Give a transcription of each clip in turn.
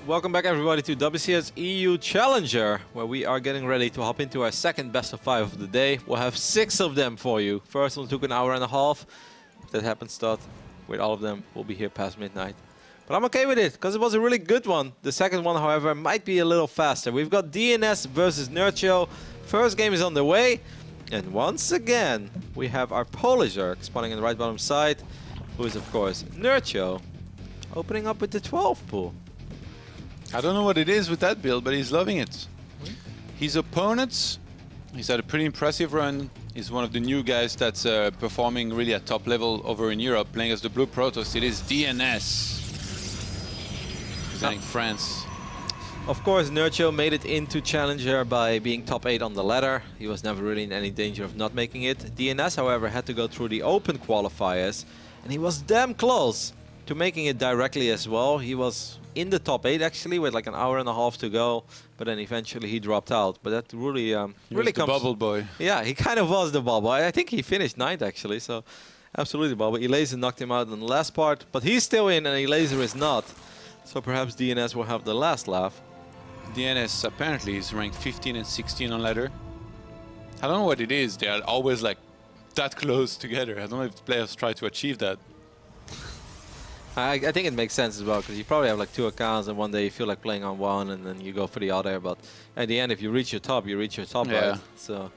Welcome back everybody to WCS EU Challenger, where we are getting ready to hop into our second best of 5 of the day. We'll have 6 of them for you. First one took an hour and a half. If that happens, Todd, with all of them, we'll be here past midnight. But I'm okay with it, because it was a really good one. The second one, however, might be a little faster. We've got DnS versus Nerchio. First game is on the way. And once again, we have our Polish Zerg spawning in the right bottom side, who is, of course, Nerchio, opening up with the 12 pool. I don't know what it is with that build, but he's loving it. His opponents, he's had a pretty impressive run. He's one of the new guys that's performing really at top level over in Europe, playing as the Blue Protoss. It is DnS, representing France. Of course, Nerchio made it into Challenger by being top 8 on the ladder. He was never really in any danger of not making it. DnS, however, had to go through the open qualifiers, and he was damn close to making it directly as well. He was in the top 8 actually, with like an hour and a half to go, but then eventually he dropped out. But that really, really comes. The bubble boy. Yeah, he kind of was the bubble. I think he finished 9th actually, so absolutely bubble. Elaser knocked him out in the last part, but he's still in, and Elaser is not. So perhaps DnS will have the last laugh. DnS apparently is ranked 15 and 16 on ladder. I don't know what it is. They are always like that close together. I don't know if the players try to achieve that. I think it makes sense as well, because you probably have like 2 accounts, and one day you feel like playing on one, and then you go for the other. But at the end, if you reach your top, you reach your top, yeah. Right? So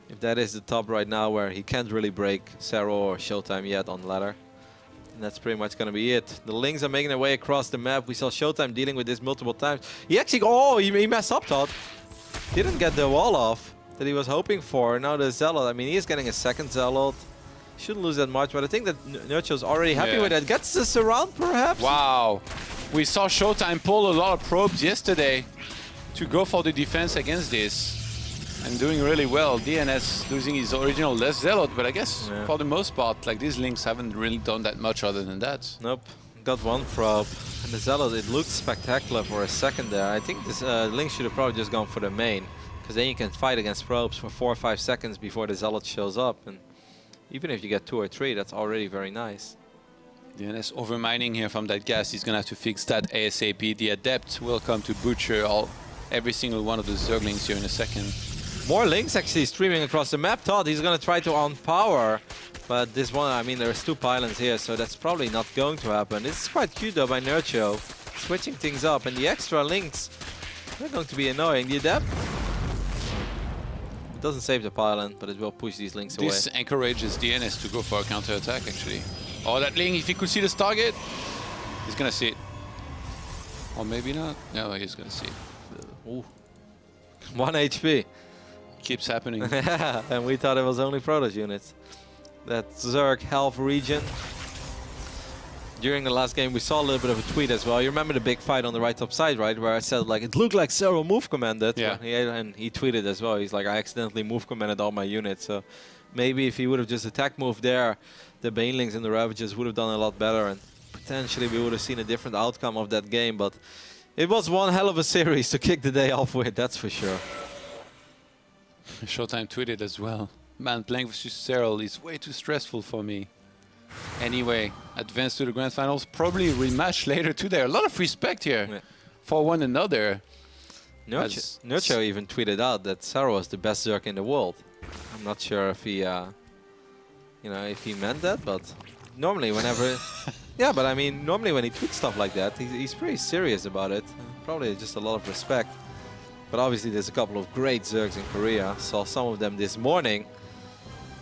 if that is the top right now, where he can't really break Zero or Showtime yet on ladder, and that's pretty much going to be it. The Lings are making their way across the map. We saw Showtime dealing with this multiple times. He actually, he messed up, Todd. Didn't get the wall off that he was hoping for. Now the Zealot, I mean, he is getting a second Zealot. Shouldn't lose that much, but I think that Nerchio's already happy with that. Gets the surround, perhaps? Wow. We saw Showtime pull a lot of probes yesterday to go for the defense against this. And doing really well. DnS losing his original less Zealot, but I guess for the most part, like, these Links haven't really done that much other than that. Nope. Got one probe. And the Zealot, it looked spectacular for a second there. I think this Link should have probably just gone for the main, because then you can fight against probes for 4 or 5 seconds before the Zealot shows up. And even if you get 2 or 3, that's already very nice. DnS overmining here from that gas. He's going to have to fix that ASAP. The Adept will come to butcher every single one of the Zerglings here in a second. More Links actually streaming across the map. Todd, he's going to try to on-power. But this one, I mean, there's 2 pylons here, so that's probably not going to happen. This is quite cute, though, by Nerchio. Switching things up. And the extra Links, they're going to be annoying. The Adept doesn't save the pylon, but it will push these Links away. This encourages DnS to go for a counter-attack, actually. Oh, that Link, if he could see this target, he's going to see it. Or maybe not. No, he's going to see it. Ooh. 1 HP. Keeps happening. And we thought it was only Protoss units. That Zerg health region. During the last game, we saw a little bit of a tweet as well. You remember the big fight on the right top side, right? Where I said, like, it looked like Zero move commanded. Yeah. And he tweeted as well. He's like, I accidentally move commanded all my units. So maybe if he would have just attack moved there, the Banelings and the Ravagers would have done a lot better. And potentially we would have seen a different outcome of that game. But it was one hell of a series to kick the day off with, that's for sure. Showtime tweeted as well. Man, playing versus Cyril is way too stressful for me. Anyway, advance to the Grand Finals. Probably rematch later today. A lot of respect here for one another. Nerchio even tweeted out that Sarah was the best Zerg in the world. I'm not sure if he, if he meant that, but normally whenever, yeah, but I mean, normally when he tweets stuff like that, he's pretty serious about it. Probably just a lot of respect. But obviously, there's a couple of great Zergs in Korea. Saw some of them this morning.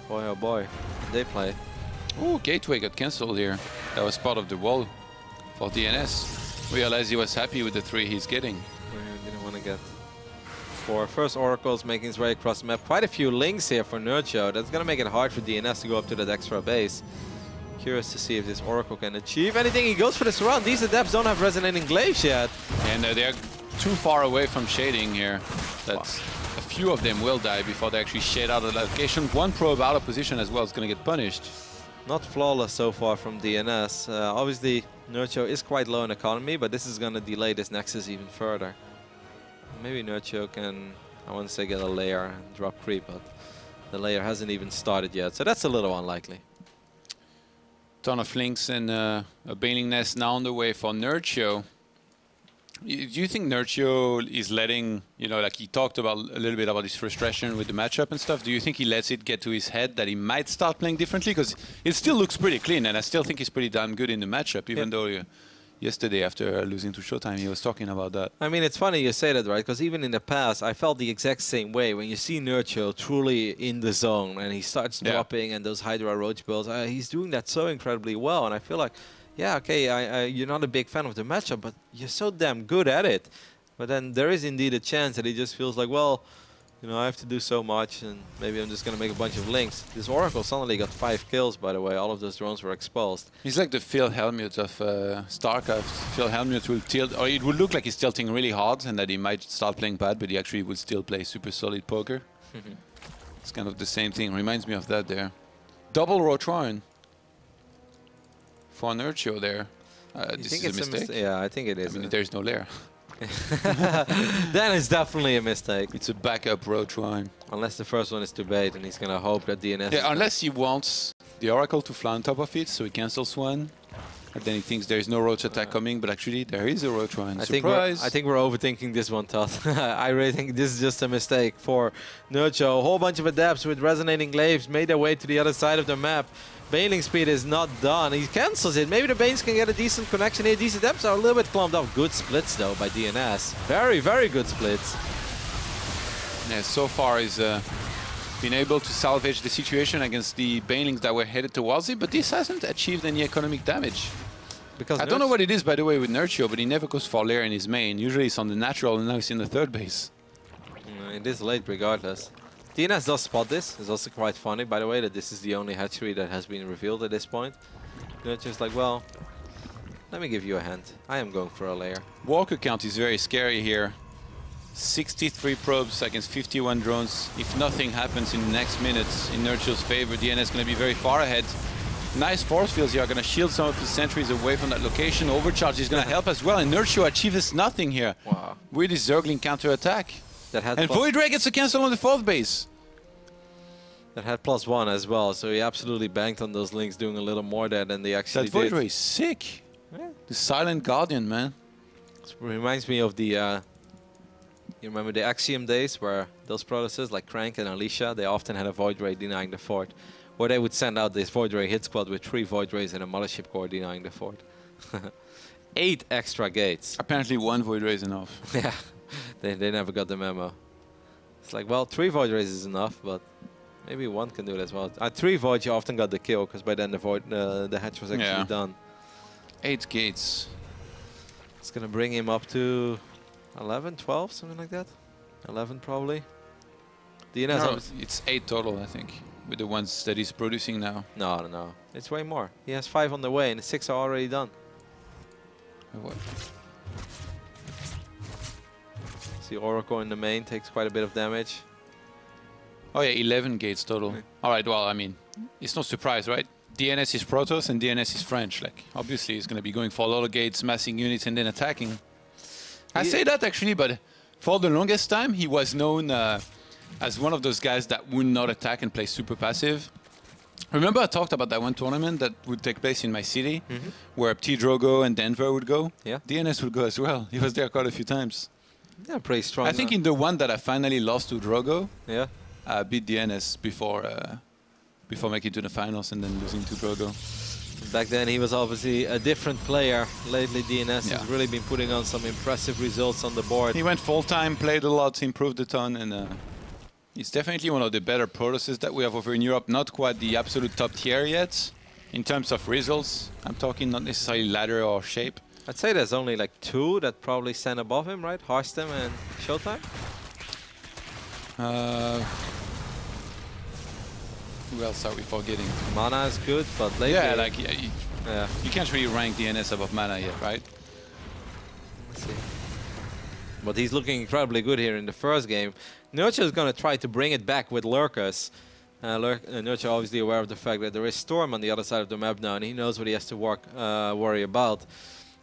Boy, oh boy, they play. Oh, Gateway got cancelled here. That was part of the wall for DnS. Realized he was happy with the 3 he's getting. He didn't want to get 4. First Oracle's making his way across the map. Quite a few Links here for Nerchio. That's going to make it hard for DnS to go up to that extra base. Curious to see if this Oracle can achieve anything. He goes for the surround. These Adepts don't have Resonating Glaives yet. And they're too far away from shading here. That's a few of them will die before they actually shade out of the location. 1 probe out of position as well is going to get punished. Not flawless so far from DnS. Obviously, Nerchio is quite low in economy, but this is going to delay this Nexus even further. Maybe Nerchio can, I want to say, get a layer and drop creep, but the layer hasn't even started yet, so that's a little unlikely. Ton of Links and a Baneling Nest now on the way for Nerchio. Do you think Nerchio is letting, you know, like he talked about a little bit about his frustration with the matchup and stuff. Do you think he lets it get to his head that he might start playing differently? Because it still looks pretty clean, and I still think he's pretty damn good in the matchup, even though yesterday after losing to Showtime, he was talking about that. I mean, it's funny you say that, right? Because even in the past, I felt the exact same way. When you see Nerchio truly in the zone and he starts dropping and those Hydra Roach builds, he's doing that so incredibly well. And I feel like, yeah, okay, you're not a big fan of the matchup, but you're so damn good at it. But then there is indeed a chance that he just feels like, well, you know, I have to do so much, and maybe I'm just going to make a bunch of links. This Oracle suddenly got 5 kills, by the way. All of those drones were exposed. He's like the Phil Hellmuth of StarCraft. Phil Hellmuth will tilt, or it would look like he's tilting really hard and that he might start playing bad, but he actually would still play super solid poker. It's kind of the same thing. Reminds me of that there. Double Ro4 for Nerchio there. This is a mistake. Yeah, I think it is. I mean, there's no lair. Then it's definitely a mistake. It's a backup Ro4. Unless the first one is too bait and he's going to hope that DnS... Yeah, unless he wants the Oracle to fly on top of it, so he cancels one. And then he thinks there's no Roach attack coming, but actually there is a Ro4. Surprise! I think we're overthinking this one, Todd. I really think this is just a mistake for Nerchio. A whole bunch of adepts with resonating glaives made their way to the other side of the map. Bailing speed is not done. He cancels it. Maybe the Banes can get a decent connection here. These adepts are a little bit clumped up. Good splits, though, by DnS. Very, very good splits. Yeah, so far he's been able to salvage the situation against the Banelings that were headed towards it, but this hasn't achieved any economic damage. Because I don't know what it is, by the way, with Nerchio, but he never goes for lair in his main. Usually it's on the natural, and now he's in the third base. It is late regardless. DnS does spot this. It's also quite funny, by the way, that this is the only hatchery that has been revealed at this point. Nerchio's like, well, let me give you a hint. I am going for a lair. Walker count is very scary here. 63 probes against 51 drones. If nothing happens in the next minutes in Nerchio's favor, DnS is going to be very far ahead. Nice force fields here are going to shield some of his sentries away from that location. Overcharge is going to help as well, and Nerchio achieves nothing here. Wow. With his Zergling counter-attack. And Void Ray gets a cancel on the 4th base. That had +1 as well, so he absolutely banked on those links, doing a little more there than they actually did. That Void Ray is sick. Yeah. The Silent Guardian, man. It reminds me of the, you remember the Axiom days where those protosses like Crank and Alicia, they often had a Void Ray denying the fort. Where they would send out this Void Ray hit squad with 3 Void Rays and a Mothership Core denying the fort. 8 extra gates. Apparently 1 Void Ray is enough. Yeah, they never got the memo. It's like, well, 3 Void Rays is enough, but maybe 1 can do it as well. At 3 Void, you often got the kill, because by then the hatch was actually done. 8 gates. It's going to bring him up to 11, 12, something like that. 11 probably. DnS, no, it's 8 total, I think, with the ones that he's producing now. No. It's way more. He has 5 on the way, and 6 are already done. What? See, Oracle in the main takes quite a bit of damage. Oh yeah, 11 gates total. Alright, well, I mean, it's no surprise, right? DnS is Protoss and DnS is French. Like, obviously, he's going to be going for a lot of gates, massing units, and then attacking. I say that, actually, but for the longest time, he was known as one of those guys that would not attack and play super passive. Remember I talked about that one tournament that would take place in my city, where T-Drogo and Denver would go? Yeah. DnS would go as well. He was there quite a few times. Yeah, pretty strong. I think in the one that I finally lost to Drogo, yeah, I beat DnS before making it to the finals and then losing to Drogo. Back then he was obviously a different player. Lately DnS has really been putting on some impressive results on the board. He went full-time, played a lot, improved a ton, and he's definitely one of the better Protosses that we have over in Europe. Not quite the absolute top tier yet in terms of results. I'm talking not necessarily ladder or shape. I'd say there's only like 2 that probably stand above him, right? Hearthstone and Showtime? Who else are we forgetting? Mana is good, but lately... Yeah, like, you can't really rank DnS above Mana yet, right? Let's see. But he's looking incredibly good here in the first game. Nerchio is going to try to bring it back with Lurkers. Nerchio obviously aware of the fact that there is Storm on the other side of the map now, and he knows what he has to worry about.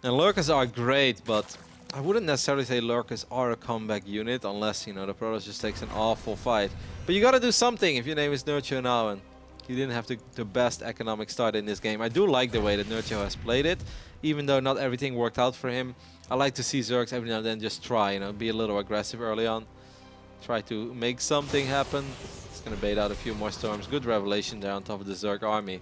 And Lurkers are great, but I wouldn't necessarily say Lurkers are a comeback unit unless, you know, the Protoss just takes an awful fight. But you got to do something if your name is Nerchio now, and you didn't have the best economic start in this game. I do like the way that Nerchio has played it, even though not everything worked out for him. I like to see Zergs every now and then just try, you know, be a little aggressive early on. Try to make something happen. It's going to bait out a few more storms. Good revelation there on top of the Zerg army.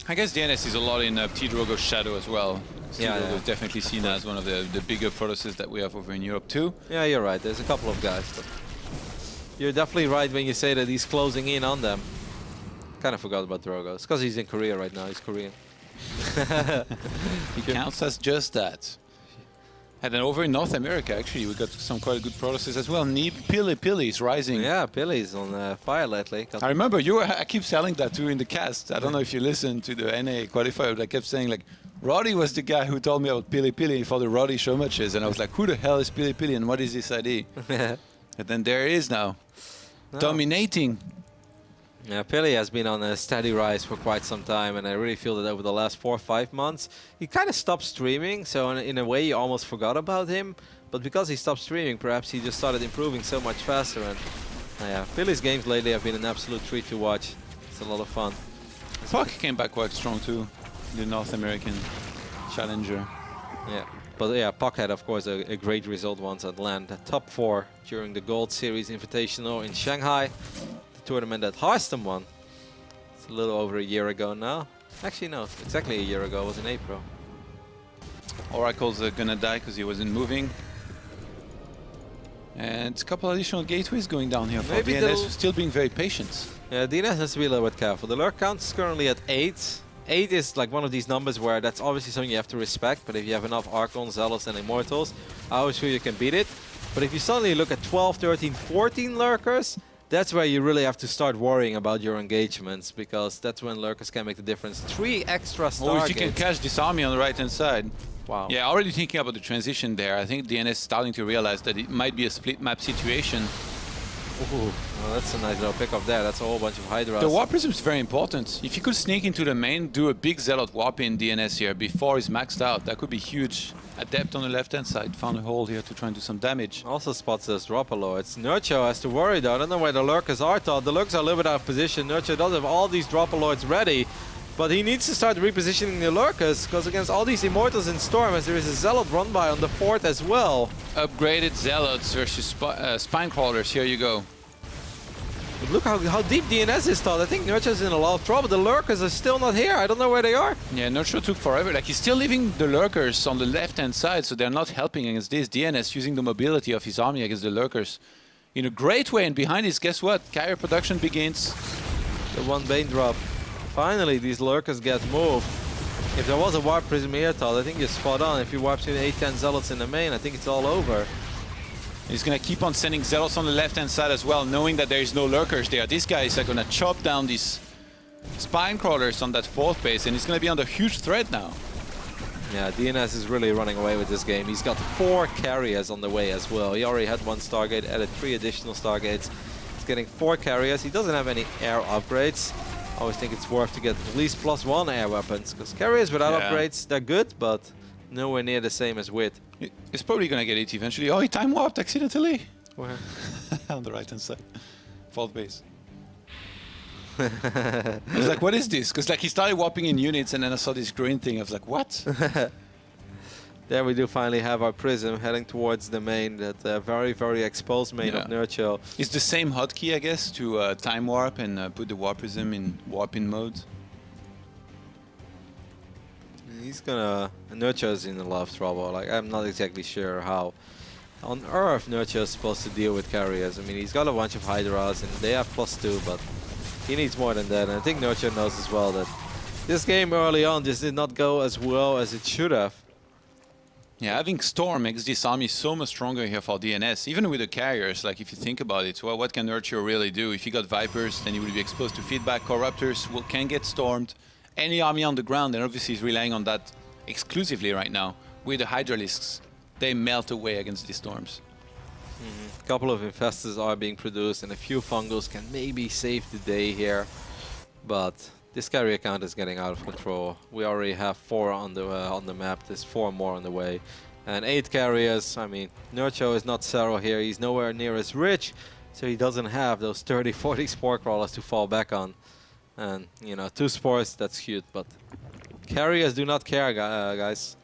I guess DnS is a lot in T-Drogo's shadow as well. T-Drogo is definitely seen as one of the bigger Protosses that we have over in Europe too. Yeah, you're right. There's a couple of guys. But you're definitely right when you say that he's closing in on them. Kind of forgot about Drogo. It's because he's in Korea right now. He's Korean. He counts as just that. And then over in North America, actually, we got some quite good Protosses as well. Pili is rising. Yeah, Pili's on fire lately. I remember I keep selling that too in the cast. I don't know if you listened to the NA qualifier, but I kept saying like, Roddy was the guy who told me about Pili for the Roddy show matches, and I was like, who the hell is Pili and what is this ID? And then there he is now, dominating. Yeah, Pili has been on a steady rise for quite some time, and I really feel that over the last 4 or 5 months, he kind of stopped streaming, so in a way you almost forgot about him, but because he stopped streaming, perhaps he just started improving so much faster, and yeah, Pili's games lately have been an absolute treat to watch. It's a lot of fun. Puck came back quite strong too, the North American challenger. Yeah, but yeah, Puck had of course a great result once at LAN, top 4 during the Gold Series Invitational in Shanghai. Tournament that Hearthstone won. It's a little over a year ago now. Actually, no, exactly a year ago. It was in April. Oracle's gonna die because he wasn't moving. And a couple additional gateways going down here for DnS, still being very patient. Yeah, DnS has to be a little bit careful. The lurk count is currently at 8. 8 is like one of these numbers where that's obviously something you have to respect, but if you have enough Archons, Zealots and Immortals, I always feel you can beat it. But if you suddenly look at 12, 13, 14 lurkers, that's where you really have to start worrying about your engagements, because that's when lurkers can make the difference. 3 extra Stargates. Oh, if you can catch this army on the right-hand side. Wow. Yeah, already thinking about the transition there. I think DnS is starting to realize that it might be a split map situation. Ooh, well, that's a nice little pickup there. That's a whole bunch of Hydras. The Warp Prism is very important. If you could sneak into the main, do a big Zealot Warp in DnS here before he's maxed out, that could be huge. Adept on the left-hand side, found a hole here to try and do some damage. Also spots those Dropalords. Nerchio has to worry though. I don't know where the lurkers are, Todd. The lurkers are a little bit out of position. Nerchio does have all these Dropalords ready, but he needs to start repositioning the lurkers, because against all these Immortals in Storm, as there is a Zealot run by on the fort as well. Upgraded Zealots versus Spine Crawlers, here you go. But look how deep DnS is, Todd. I think Nerchio's in a lot of trouble. The lurkers are still not here. I don't know where they are. Yeah, Nerchio took forever. Like, he's still leaving the lurkers on the left-hand side, so they're not helping against this. DnS using the mobility of his army against the lurkers in a great way. And behind this, guess what? Carrier production begins. The one Bane drop. Finally, these lurkers get moved. If there was a Warp Prism here, Todd, I think you're spot on. If you warp to 8-10 Zealots in the main, I think it's all over. He's going to keep on sending Zealots on the left-hand side as well, knowing that there is no lurkers there. These guys are going to chop down these Spine Crawlers on that 4th base, and he's going to be under huge threat now. Yeah, DnS is really running away with this game. He's got 4 carriers on the way as well. He already had 1 Stargate, added 3 additional Stargates. He's getting 4 carriers. He doesn't have any air upgrades. I always think it's worth to get at least +1 air weapons, because carriers without upgrades, they're good, but nowhere near the same as Wit. He's probably going to get it eventually. Oh, he time warped accidentally. Where? On the right-hand side. 4th base. I was like, what is this? Because like he started warping in units and then I saw this green thing. I was like, what? There we do finally have our Prism heading towards the main, that very, very exposed main of Nerchio. It's the same hotkey, I guess, to time warp and put the Warp Prism in warping mode. He's gonna... Nerchio's in a lot of trouble. Like, I'm not exactly sure how on earth Nerchio's supposed to deal with carriers. I mean, he's got a bunch of Hydras and they have +2, but he needs more than that. And I think Nerchio knows as well that this game early on just did not go as well as it should have. Yeah, having Storm makes this army so much stronger here for DnS. Even with the carriers, like if you think about it, well, what can Nerchio really do? If he got Vipers, then he will be exposed to feedback. Corruptors can get stormed. Any army on the ground, and obviously he's relying on that exclusively right now. With the Hydralisks, they melt away against these storms. A couple of Infestors are being produced, and a few Fungals can maybe save the day here. But this carrier count is getting out of control. We already have 4 on the map. There's 4 more on the way. And 8 carriers. I mean, Nerchio is not Cero here. He's nowhere near as rich, so he doesn't have those 30, 40 Spore Crawlers to fall back on. And, you know, 2 Spores, that's cute, but carriers do not care, guys.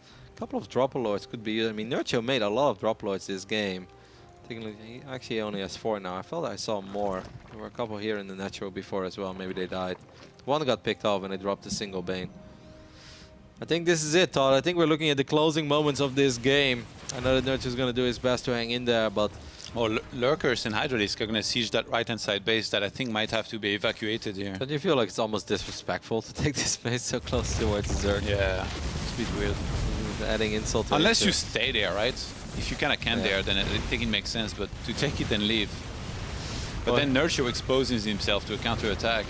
couple of drop lords could be used. I mean, Nerchio made a lot of drop lords this game. He actually only has 4 now. I felt I saw more. There were a couple here in the natural before as well. Maybe they died. One got picked off and they dropped a single Bane. I think this is it, Todd. I think we're looking at the closing moments of this game. I know that Nerchio's going to do his best to hang in there, but... Oh, Lurkers and Hydralisk are going to siege that right-hand side base that I think might have to be evacuated here. Don't you feel like it's almost disrespectful to take this base so close towards Zerg? Yeah, it's a bit weird. Adding insult to Unless you stay there, right? If you kind of camp there, then I think it makes sense, but to take it and leave. But then Nerchio exposes himself to a counter-attack.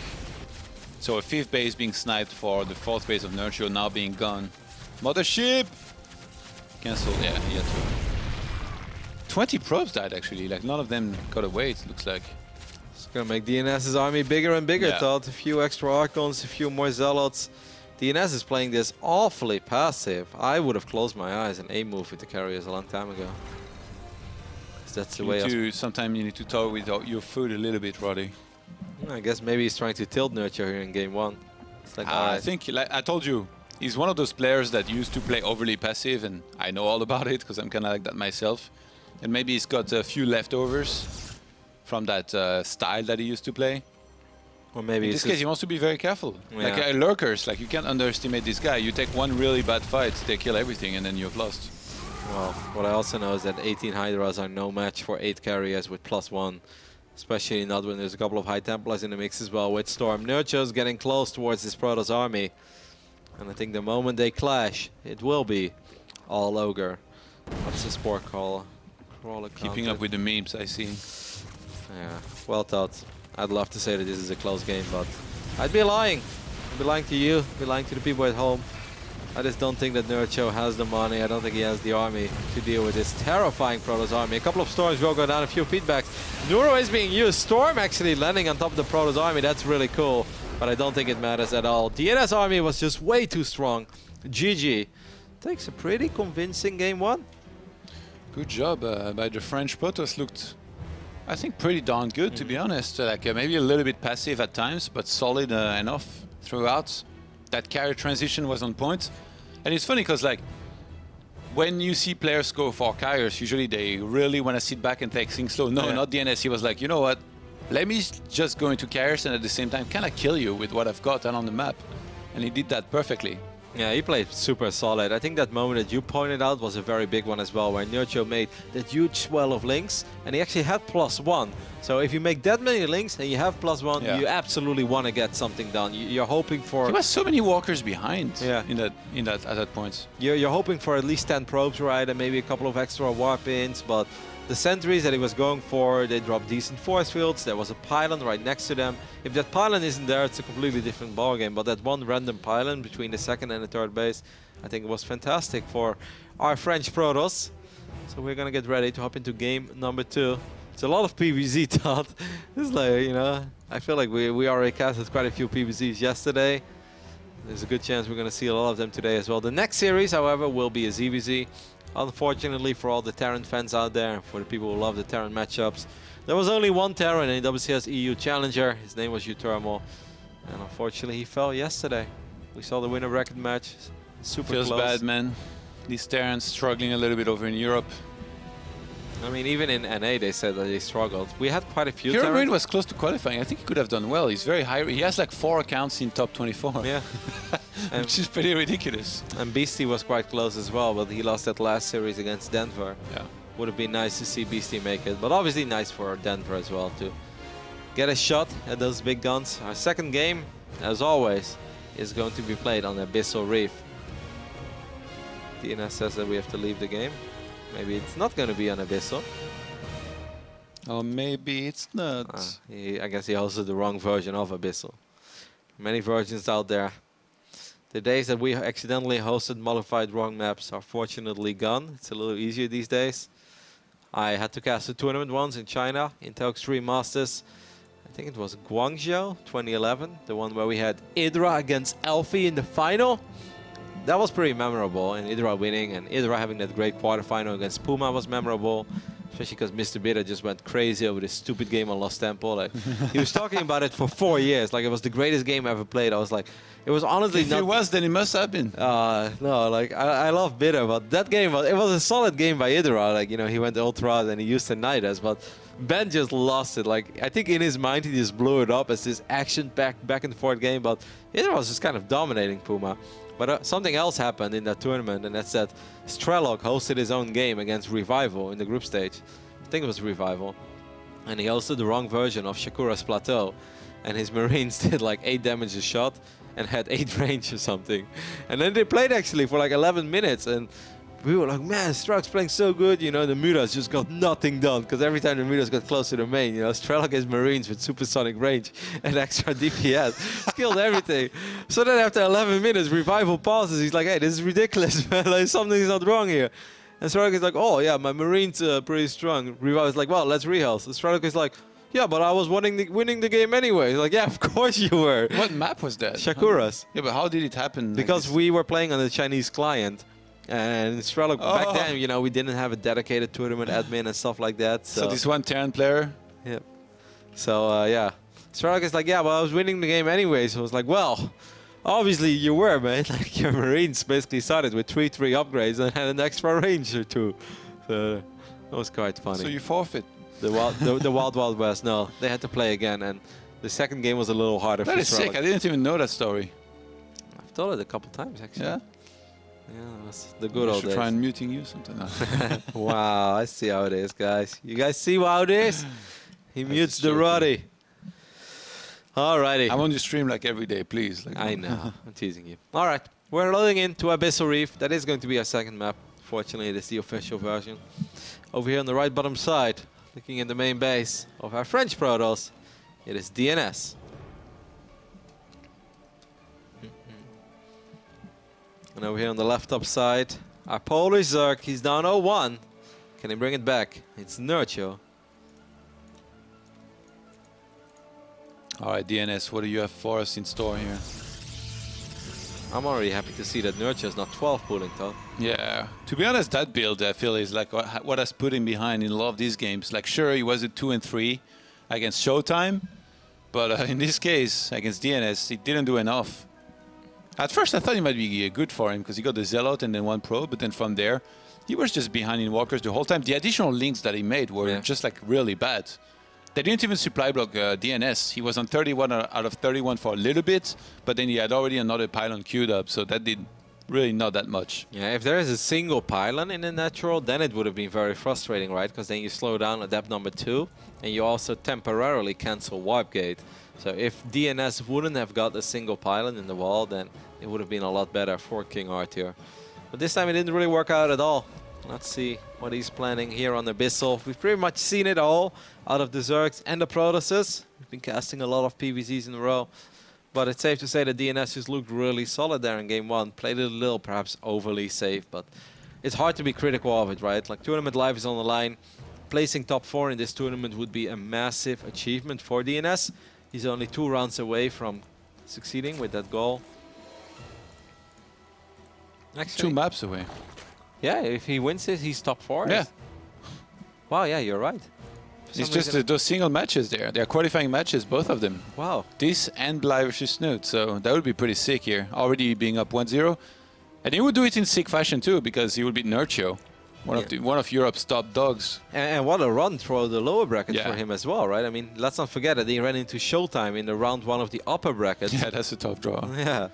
So a 5th base being sniped for the 4th base of Nerchio now being gone. Mothership! Cancelled, yeah, he had to. 20 probes died actually, like none of them got away, it looks like. It's gonna make DnS's army bigger and bigger, Todd. A few extra Archons, a few more Zealots. DnS is playing this awfully passive. I would have closed my eyes and A-move with the carriers a long time ago. That's the way. Sometimes you need to toy with your food a little bit, Roddy. I guess maybe he's trying to tilt Nerchio here in game 1. It's like, I think, like I told you, he's one of those players that used to play overly passive, and I know all about it because I'm kind of like that myself. And maybe he's got a few leftovers from that style that he used to play. Or maybe in this case, he wants to be very careful. Yeah. Like Lurkers, like you can't underestimate this guy. You take one really bad fight, they kill everything, and then you've lost. Well, what I also know is that 18 Hydras are no match for 8 carriers with +1. Especially not when there's a couple of High Templars in the mix as well with Storm. Nerchio's getting close towards this Protoss army. And I think the moment they clash, it will be all Ogre. What's the Spore Crawler? Keeping up with the memes, I see. Yeah, well thought. I'd love to say that this is a close game, but I'd be lying. I'd be lying to you, I'd be lying to the people at home. I just don't think that Nerchio has the money. I don't think he has the army to deal with this terrifying Protoss army. A couple of Storms will go down, a few feedbacks. Neuro is being used. Storm actually landing on top of the Protoss army. That's really cool, but I don't think it matters at all. DnS army was just way too strong. GG. Takes a pretty convincing game 1. Good job by the French. Protoss looked, I think, pretty darn good, to be honest. Like maybe a little bit passive at times, but solid enough throughout. That carrier transition was on point. And it's funny because, like, when you see players go for carriers, usually they really want to sit back and take things slow. No, not DnS. He was like, you know what? Let me just go into carriers and at the same time kind of kill you with what I've got on the map. And he did that perfectly. Yeah, he played super solid. I think that moment that you pointed out was a very big one as well, where Nerchio made that huge swell of links, and he actually had +1. So if you make that many links and you have +1, you absolutely want to get something done. You're hoping for... He was so many walkers behind at that point. You're hoping for at least 10 probes, right, and maybe a couple of extra warp ins, but the sentries that he was going for, they dropped decent force fields. There was a pylon right next to them. If that pylon isn't there, it's a completely different ballgame. But that one random pylon between the 2nd and the 3rd base, I think it was fantastic for our French Protoss. So we're gonna get ready to hop into game number 2. It's a lot of PvZ, Todd. It's like, you know, I feel like we already casted quite a few PvZs yesterday. There's a good chance we're gonna see a lot of them today as well. The next series, however, will be a ZvZ. Unfortunately for all the Terran fans out there, for the people who love the Terran matchups, there was only one Terran in WCS EU Challenger. His name was Utermo, and unfortunately he fell yesterday. We saw the winner bracket match. Super Feels close. bad, man. These Terrans struggling a little bit over in Europe. I mean, even in NA they said that they struggled. We had quite a few Terrans was close to qualifying. I think he could have done well. He's very high. He has like 4 accounts in top 24. Yeah. Which is pretty ridiculous. And Beastie was quite close as well, but he lost that last series against Denver. Yeah. Would have been nice to see Beastie make it, but obviously nice for Denver as well to get a shot at those big guns. Our second game, as always, is going to be played on Abyssal Reef. DnS says that we have to leave the game. Maybe it's not going to be on Abyssal. Or maybe it's not. I guess he hosted the wrong version of Abyssal. Many versions out there. The days that we accidentally hosted modified wrong maps are fortunately gone. It's a little easier these days. I had to cast the tournament once in China, Intel Extreme Masters. I think it was Guangzhou 2011, the one where we had Idra against Elfie in the final. That was pretty memorable, and Idra winning, and Idra having that great quarterfinal against Puma was memorable. especially because Mr. Bitter just went crazy over this stupid game on Lost Temple. Like, he was talking about it for 4 years, like it was the greatest game I ever played. I was like, it was honestly if not... it was, then it must have been. No, like, I love Bitter, but that game, it was a solid game by Idra. Like, you know, he went Ultra and he used the Nidus, but Ben just lost it. Like, I think in his mind, he just blew it up as this action-packed back-and-forth game, but Idra was just kind of dominating Puma. But something else happened in that tournament, and that's that Strelok hosted his own game against Revival in the group stage. I think it was Revival. And he hosted the wrong version of Shakura's Plateau. And his Marines did like 8 damage a shot and had 8 range or something. And then they played actually for like 11 minutes. And we were like, man, Strelok's playing so good. You know, the Mutas just got nothing done. Because every time the Mutas got close to the main, you know, Strelok has Marines with supersonic range and extra DPS. Killed everything. So then after 11 minutes, Revival pauses. He's like, hey, this is ridiculous, man. Like, something's not wrong here. And Strelok is like, oh, yeah, my Marines are pretty strong. Revival is like, well, let's rehearse. And Strelok is like, yeah, but I was winning the game anyway. He's like, yeah, of course you were. What map was that? Shakura's. Yeah, but how did it happen? Because like we were playing on the Chinese client. And Strelok, back then, you know, we didn't have a dedicated tournament admin and stuff like that. So this one Terran player? Yep. So, yeah. Strelok is like, yeah, well, I was winning the game anyway. So I was like, well, obviously you were, man. Like, your Marines basically started with 3-3 upgrades and had an extra range or 2. So that was quite funny. So you forfeit? The Wild Wild West. No, they had to play again. And the second game was a little harder for Strelok. That is sick. I didn't even know that story. I've told it a couple times, actually. Yeah? Yeah, it was the good old days. Try and muting you something. Wow, I see how it is, guys. You guys see how it is? He mutes the Roddy. Alrighty. I'm on your stream like every day, please. Like, I know. I'm teasing you. All right. We're loading into Abyssal Reef. That is going to be our second map. Fortunately, it is the official version. Over here on the right bottom side, looking at the main base of our French Protoss, it is DnS. And over here on the left top side, our Polish Zerg, he's down 0-1. Can he bring it back? It's Nerchio. All right, DnS, what do you have for us in store here? I'm already happy to see that Nerchio is not 12 pulling though. Yeah, to be honest, that build I feel is like what has put him behind in a lot of these games. Like, sure, he was at 2 and 3 against Showtime, but in this case, against DnS, he didn't do enough. At first, I thought it might be good for him because he got the Zealot and then 1 Pro, but then from there, he was just behind in walkers the whole time. The additional links that he made were just like really bad. They didn't even supply block DnS. He was on 31 out of 31 for a little bit, but then he had already another pylon queued up, so that did really not that much. Yeah, if there is a single pylon in the natural, then it would have been very frustrating, right? Because then you slow down at depth number 2, and you also temporarily cancel Warp Gate. So if DnS wouldn't have got a single pylon in the wall, then it would have been a lot better for King Arthur. But this time it didn't really work out at all. Let's see what he's planning here on Abyssal. We've pretty much seen it all out of the Zergs and the Protosses. We've been casting a lot of PvZs in a row. But it's safe to say that DnS just looked really solid there in game 1. Played it a little, perhaps overly safe, but it's hard to be critical of it, right? Like, tournament life is on the line. Placing top 4 in this tournament would be a massive achievement for DnS. He's only 2 rounds away from succeeding with that goal. Actually, 2 maps away. Yeah, if he wins it, he's top 4. Yeah. Wow, yeah, you're right. It's just those single matches there. They're qualifying matches, both of them. Wow. This and Bly versus Snoot, so that would be pretty sick here. Already being up 1-0. And he would do it in sick fashion too, because he would beat Nerchio, one of Europe's top dogs. And what a run through the lower bracket for him as well, right? I mean, let's not forget that he ran into Showtime in the round 1 of the upper bracket. Yeah, that's a tough draw. Yeah.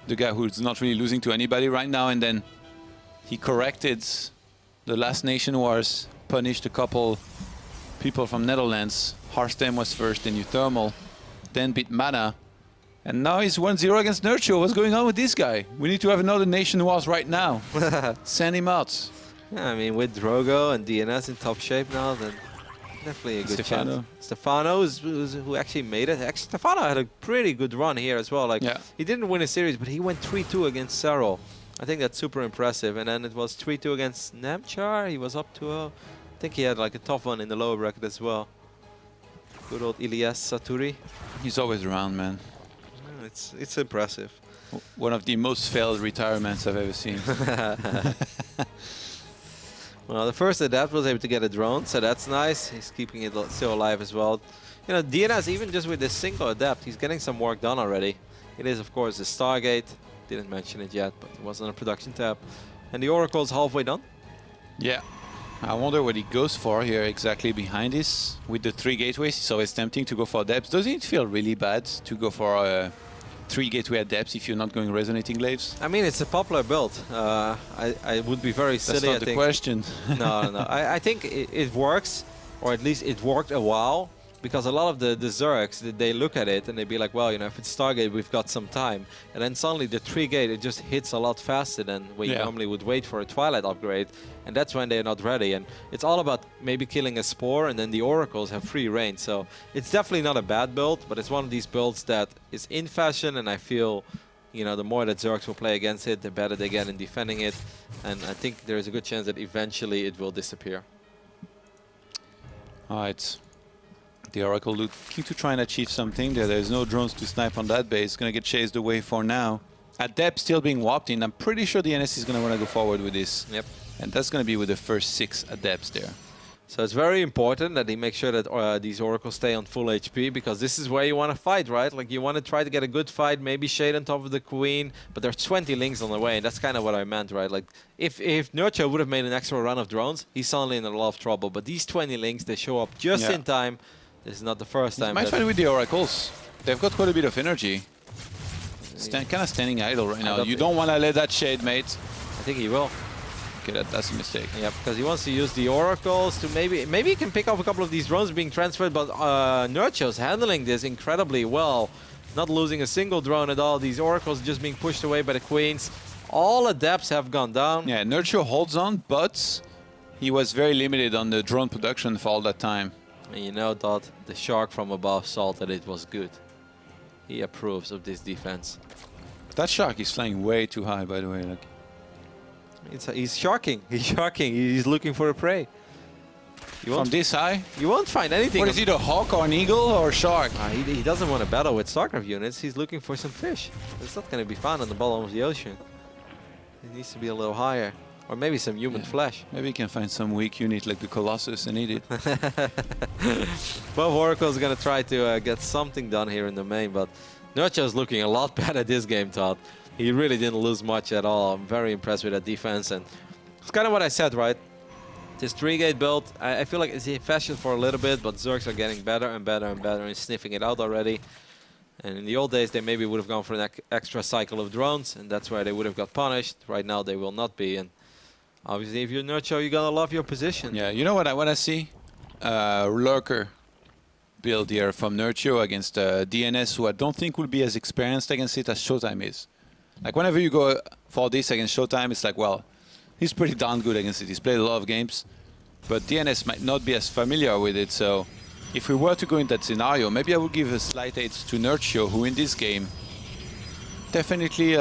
The guy who's not really losing to anybody right now, and then he corrected the last Nation Wars, punished a couple people from Netherlands. Harstem was first, then Uthermal, then beat Mana. And now he's 1-0 against Nerchio. What's going on with this guy? We need to have another Nation Wars right now. Send him out. Yeah, I mean, with Drogo and DnS in top shape now, then definitely a good chance. Stefano is who actually made it. Actually, Stefano had a pretty good run here as well. Like, he didn't win a series, but he went 3-2 against Serral. I think that's super impressive. And then it was 3-2 against Namchar. He was up 2-0. I think he had like a tough one in the lower bracket as well. Good old Ilyas Saturi. He's always around, man. It's impressive. One of the most failed retirements I've ever seen. Well, the first Adept was able to get a drone, so that's nice. He's keeping it still alive as well. You know, DnS, even just with this single Adept, he's getting some work done already. It is, of course, the Stargate. Didn't mention it yet, but it was on a production tab. And the Oracle's halfway done. Yeah. I wonder what he goes for here exactly behind this. With the 3 gateways, it's always tempting to go for Adepts. Doesn't it feel really bad to go for 3 gateway Adepts if you're not going Resonating Glaives? I mean, it's a popular build. I would be very silly. That's not the question. No. I think it works, or at least it worked a while, because a lot of the Zergs, they look at it and they be like, well, you know, if it's Stargate, we've got some time. And then suddenly the 3 gate, it just hits a lot faster than when you normally would wait for a Twilight upgrade. And that's when they're not ready. And it's all about maybe killing a Spore, and then the Oracles have free reign. So it's definitely not a bad build, but it's one of these builds that is in fashion, and I feel, you know, the more that Zergs will play against it, the better they get in defending it. And I think there is a good chance that eventually it will disappear. All right. The Oracle looking to try and achieve something there. There's no drones to snipe on that base. Going to get chased away for now. Adept still being warped in. I'm pretty sure the DnS is going to want to go forward with this. Yep. And that's going to be with the first 6 Adepts there. So it's very important that he makes sure that these Oracles stay on full HP, because this is where you want to fight, right? Like, you want to try to get a good fight, maybe shade on top of the Queen, but there's 20 links on the way, and that's kind of what I meant, right? Like, if Nerchio would have made an extra run of drones, he's suddenly in a lot of trouble. But these 20 links, they show up just in time. This is not the first time. Might fight with the Oracles. They've got quite a bit of energy. Kind of standing idle right now. You don't want to let that shade, mate. I think he will. Okay, that's a mistake. Yeah, because he wants to use the Oracles to maybe he can pick up a couple of these drones being transferred, but Nerchio's handling this incredibly well. Not losing a single drone at all. These Oracles just being pushed away by the Queens. All Adepts have gone down. Yeah, Nerchio holds on, but he was very limited on the drone production for all that time. And you know, Dot, the shark from above saw that it was good. He approves of this defense. That shark is flying way too high, by the way. Like, he's sharking. He's sharking. He's looking for a prey. From this high? You won't find anything. What is it, a hawk or an eagle or a shark? He doesn't want to battle with StarCraft units. He's looking for some fish. It's not going to be found on the bottom of the ocean. It needs to be a little higher. Or maybe some human flesh. Maybe you can find some weak unit like the Colossus and eat it. Both Oracles are going to try to get something done here in the main, but Nerchio's looking a lot better this game, Todd. He really didn't lose much at all. I'm very impressed with that defense, and it's kind of what I said, right? This 3-gate build, I feel like it's in fashion for a little bit, but Zergs are getting better and better and better and sniffing it out already. And in the old days, they maybe would have gone for an extra cycle of drones, and that's where they would have got punished. Right now, they will not be. And obviously, if you're Nerchio, you're gonna love your position. Yeah, you know what I want to see? Lurker build here from Nerchio against DnS, who I don't think will be as experienced against it as Showtime is. Like, whenever you go for this against Showtime, it's like, well, he's pretty darn good against it. He's played a lot of games, but DnS might not be as familiar with it. So if we were to go in that scenario, maybe I would give a slight edge to Nerchio, who in this game definitely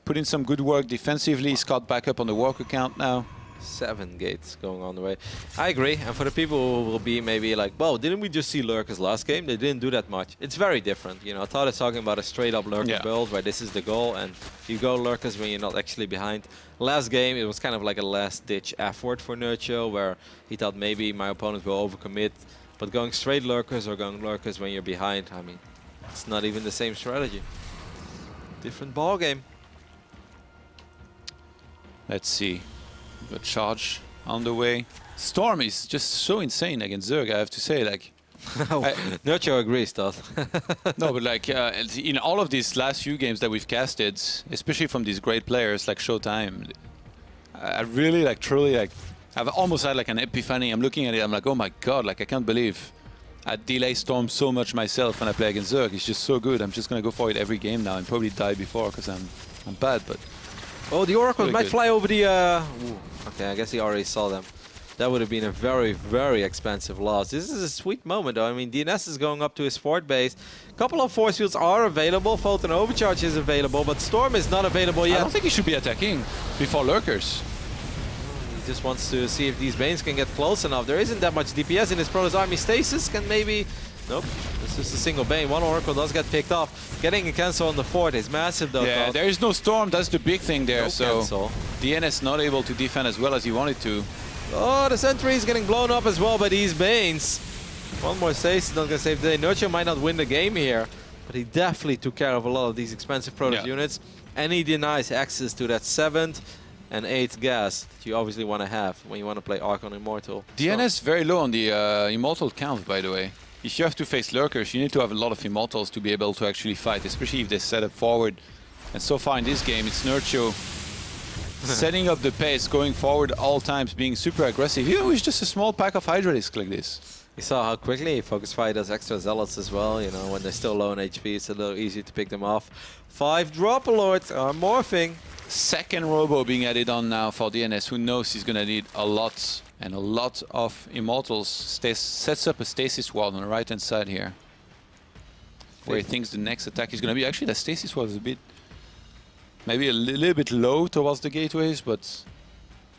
put in some good work defensively. He's caught back up on the worker count now. 7 gates going on the way. I agree. And for the people who will be maybe like, well, didn't we just see Lurkers last game? They didn't do that much. It's very different. You know, Todd is talking about a straight up Lurker build where this is the goal, and you go Lurkers when you're not actually behind. Last game, it was kind of like a last ditch effort for Nerchio, where he thought maybe my opponent will overcommit. But going straight Lurkers or going Lurkers when you're behind, I mean, it's not even the same strategy. Different ball game. Let's see. The charge on the way. Storm is just so insane against Zerg, I have to say. Like, Nerchio agrees, Todd. No, but like in all of these last few games that we've casted, especially from these great players like Showtime, I really like truly like I've almost had like an epiphany. I'm looking at it, I'm like, oh my god, like I can't believe I delay Storm so much myself when I play against Zerg. It's just so good. I'm just gonna go for it every game now and probably die before because I'm bad, but. Oh, the Oracles might fly over the... Okay, I guess he already saw them. That would have been a very, very expensive loss. This is a sweet moment, though. I mean, DnS is going up to his fort base. A couple of force fields are available. Photon Overcharge is available, but Storm is not available yet. I don't think he should be attacking before Lurkers. He just wants to see if these Banes can get close enough. There isn't that much DPS in his Protoss army. Stasis can maybe... Nope, it's just a single Bane. One Oracle does get picked off. Getting a cancel on the fort is massive, though. Yeah, there is no Storm. That's the big thing there. No so cancel. DnS not able to defend as well as he wanted to. Oh, the sentry is getting blown up as well by these Banes. One more save is not going to save the day. Nerchio might not win the game here, but he definitely took care of a lot of these expensive Protoss units. And he denies access to that 7th and 8th gas that you obviously want to have when you want to play Archon Immortal. DnS very low on the Immortal count, by the way. If you have to face Lurkers, you need to have a lot of Immortals to be able to actually fight, especially if they set up forward. And so far in this game, it's Nerchio setting up the pace, going forward all times, being super aggressive. Even with just a small pack of Hydralisks like this. You saw how quickly Focus Fire does extra Zealots as well. You know, when they're still low on HP, it's a little easy to pick them off. 5 Drop Lords are morphing. Second Robo being added on now for DnS, who knows he's going to need a lot and a lot of Immortals. Sets up a Stasis Wall on the right-hand side here, where he thinks the next attack is going to be. Actually, that Stasis Wall is a bit, maybe a little bit low towards the gateways, but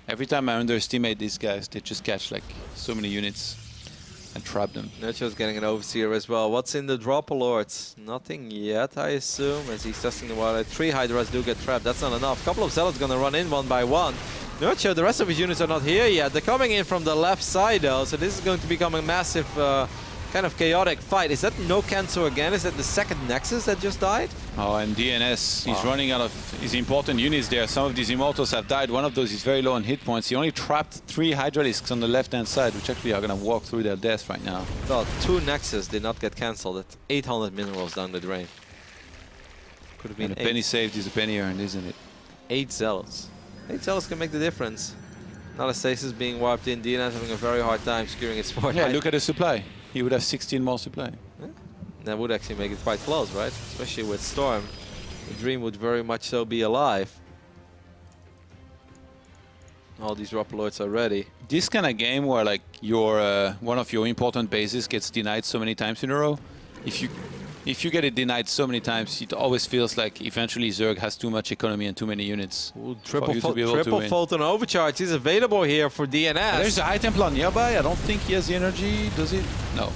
every time I underestimate these guys, they just catch like so many units and trap them. Nerchio's getting an Overseer as well. What's in the Drop Lords? Nothing yet, I assume, as he's testing the water. 3 Hydras do get trapped. That's not enough. A couple of Zealots gonna run in one by one. Nerchio, the rest of his units are not here yet. They're coming in from the left side though, so this is going to become a massive kind of chaotic fight. Is that no cancel again? Is that the second Nexus that just died? Oh, and DnS, he's running out of his important units there. Some of these Immortals have died. One of those is very low on hit points. He only trapped 3 Hydralisks on the left-hand side, which actually are going to walk through their death right now. Well, 2 Nexus did not get cancelled. At 800 minerals down the drain. Could have been and a penny saved is a penny earned, isn't it? 8 Zealots. 8 Zealots can make the difference. Now the Stasis being wiped in. DnS having a very hard time securing its fort. Yeah, look at the supply. He would have 16 more supply. Yeah. That would actually make it quite close, right? Especially with Storm. The Dream would very much so be alive. All these Drop Lords are ready. This kind of game where like your one of your important bases gets denied so many times in a row, if you get it denied so many times, it always feels like eventually Zerg has too much economy and too many units. Ooh, triple Photon Overcharge is available here for DnS. There's a High Templar nearby. I don't think he has the energy, does he? No.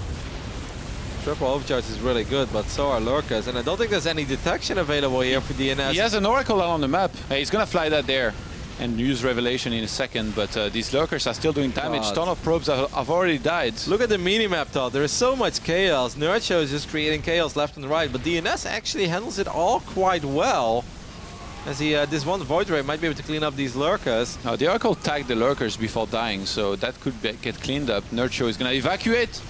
Triple Overcharge is really good, but so are Lurkers. And I don't think there's any detection available here for DnS. He has an Oracle on the map. Hey, he's going to fly that there and use Revelation in a second, but these Lurkers are still doing damage. Ton of probes have already died. Look at the mini-map, Todd. There is so much chaos. Nerchio is just creating chaos left and right, but DnS actually handles it all quite well. As he, this one Void Ray might be able to clean up these Lurkers. Now, the Oracle tagged the Lurkers before dying, so that could get cleaned up. Nerchio is going to evacuate.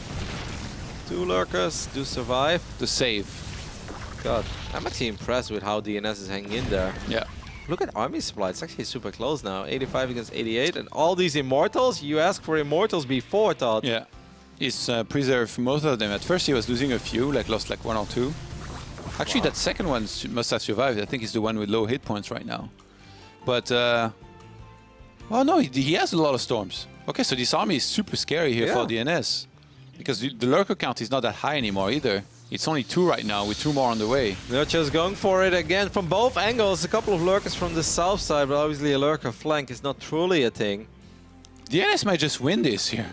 2 Lurkers do survive. The save. God, I'm actually impressed with how DnS is hanging in there. Yeah. Look at army supply, it's actually super close now. 85 against 88, and all these Immortals, you asked for Immortals before, Todd. Yeah, he's preserved most of them. At first he was losing a few, like lost like 1 or 2. Actually, that second one must have survived. I think it's the one with low hit points right now. But, oh no, he has a lot of storms. Okay, so this army is super scary here for DnS. Because the Lurker count is not that high anymore either. It's only 2 right now, with 2 more on the way. Nerchio's going for it again from both angles. A couple of Lurkers from the south side, but obviously a Lurker flank is not truly a thing. DnS might just win this here.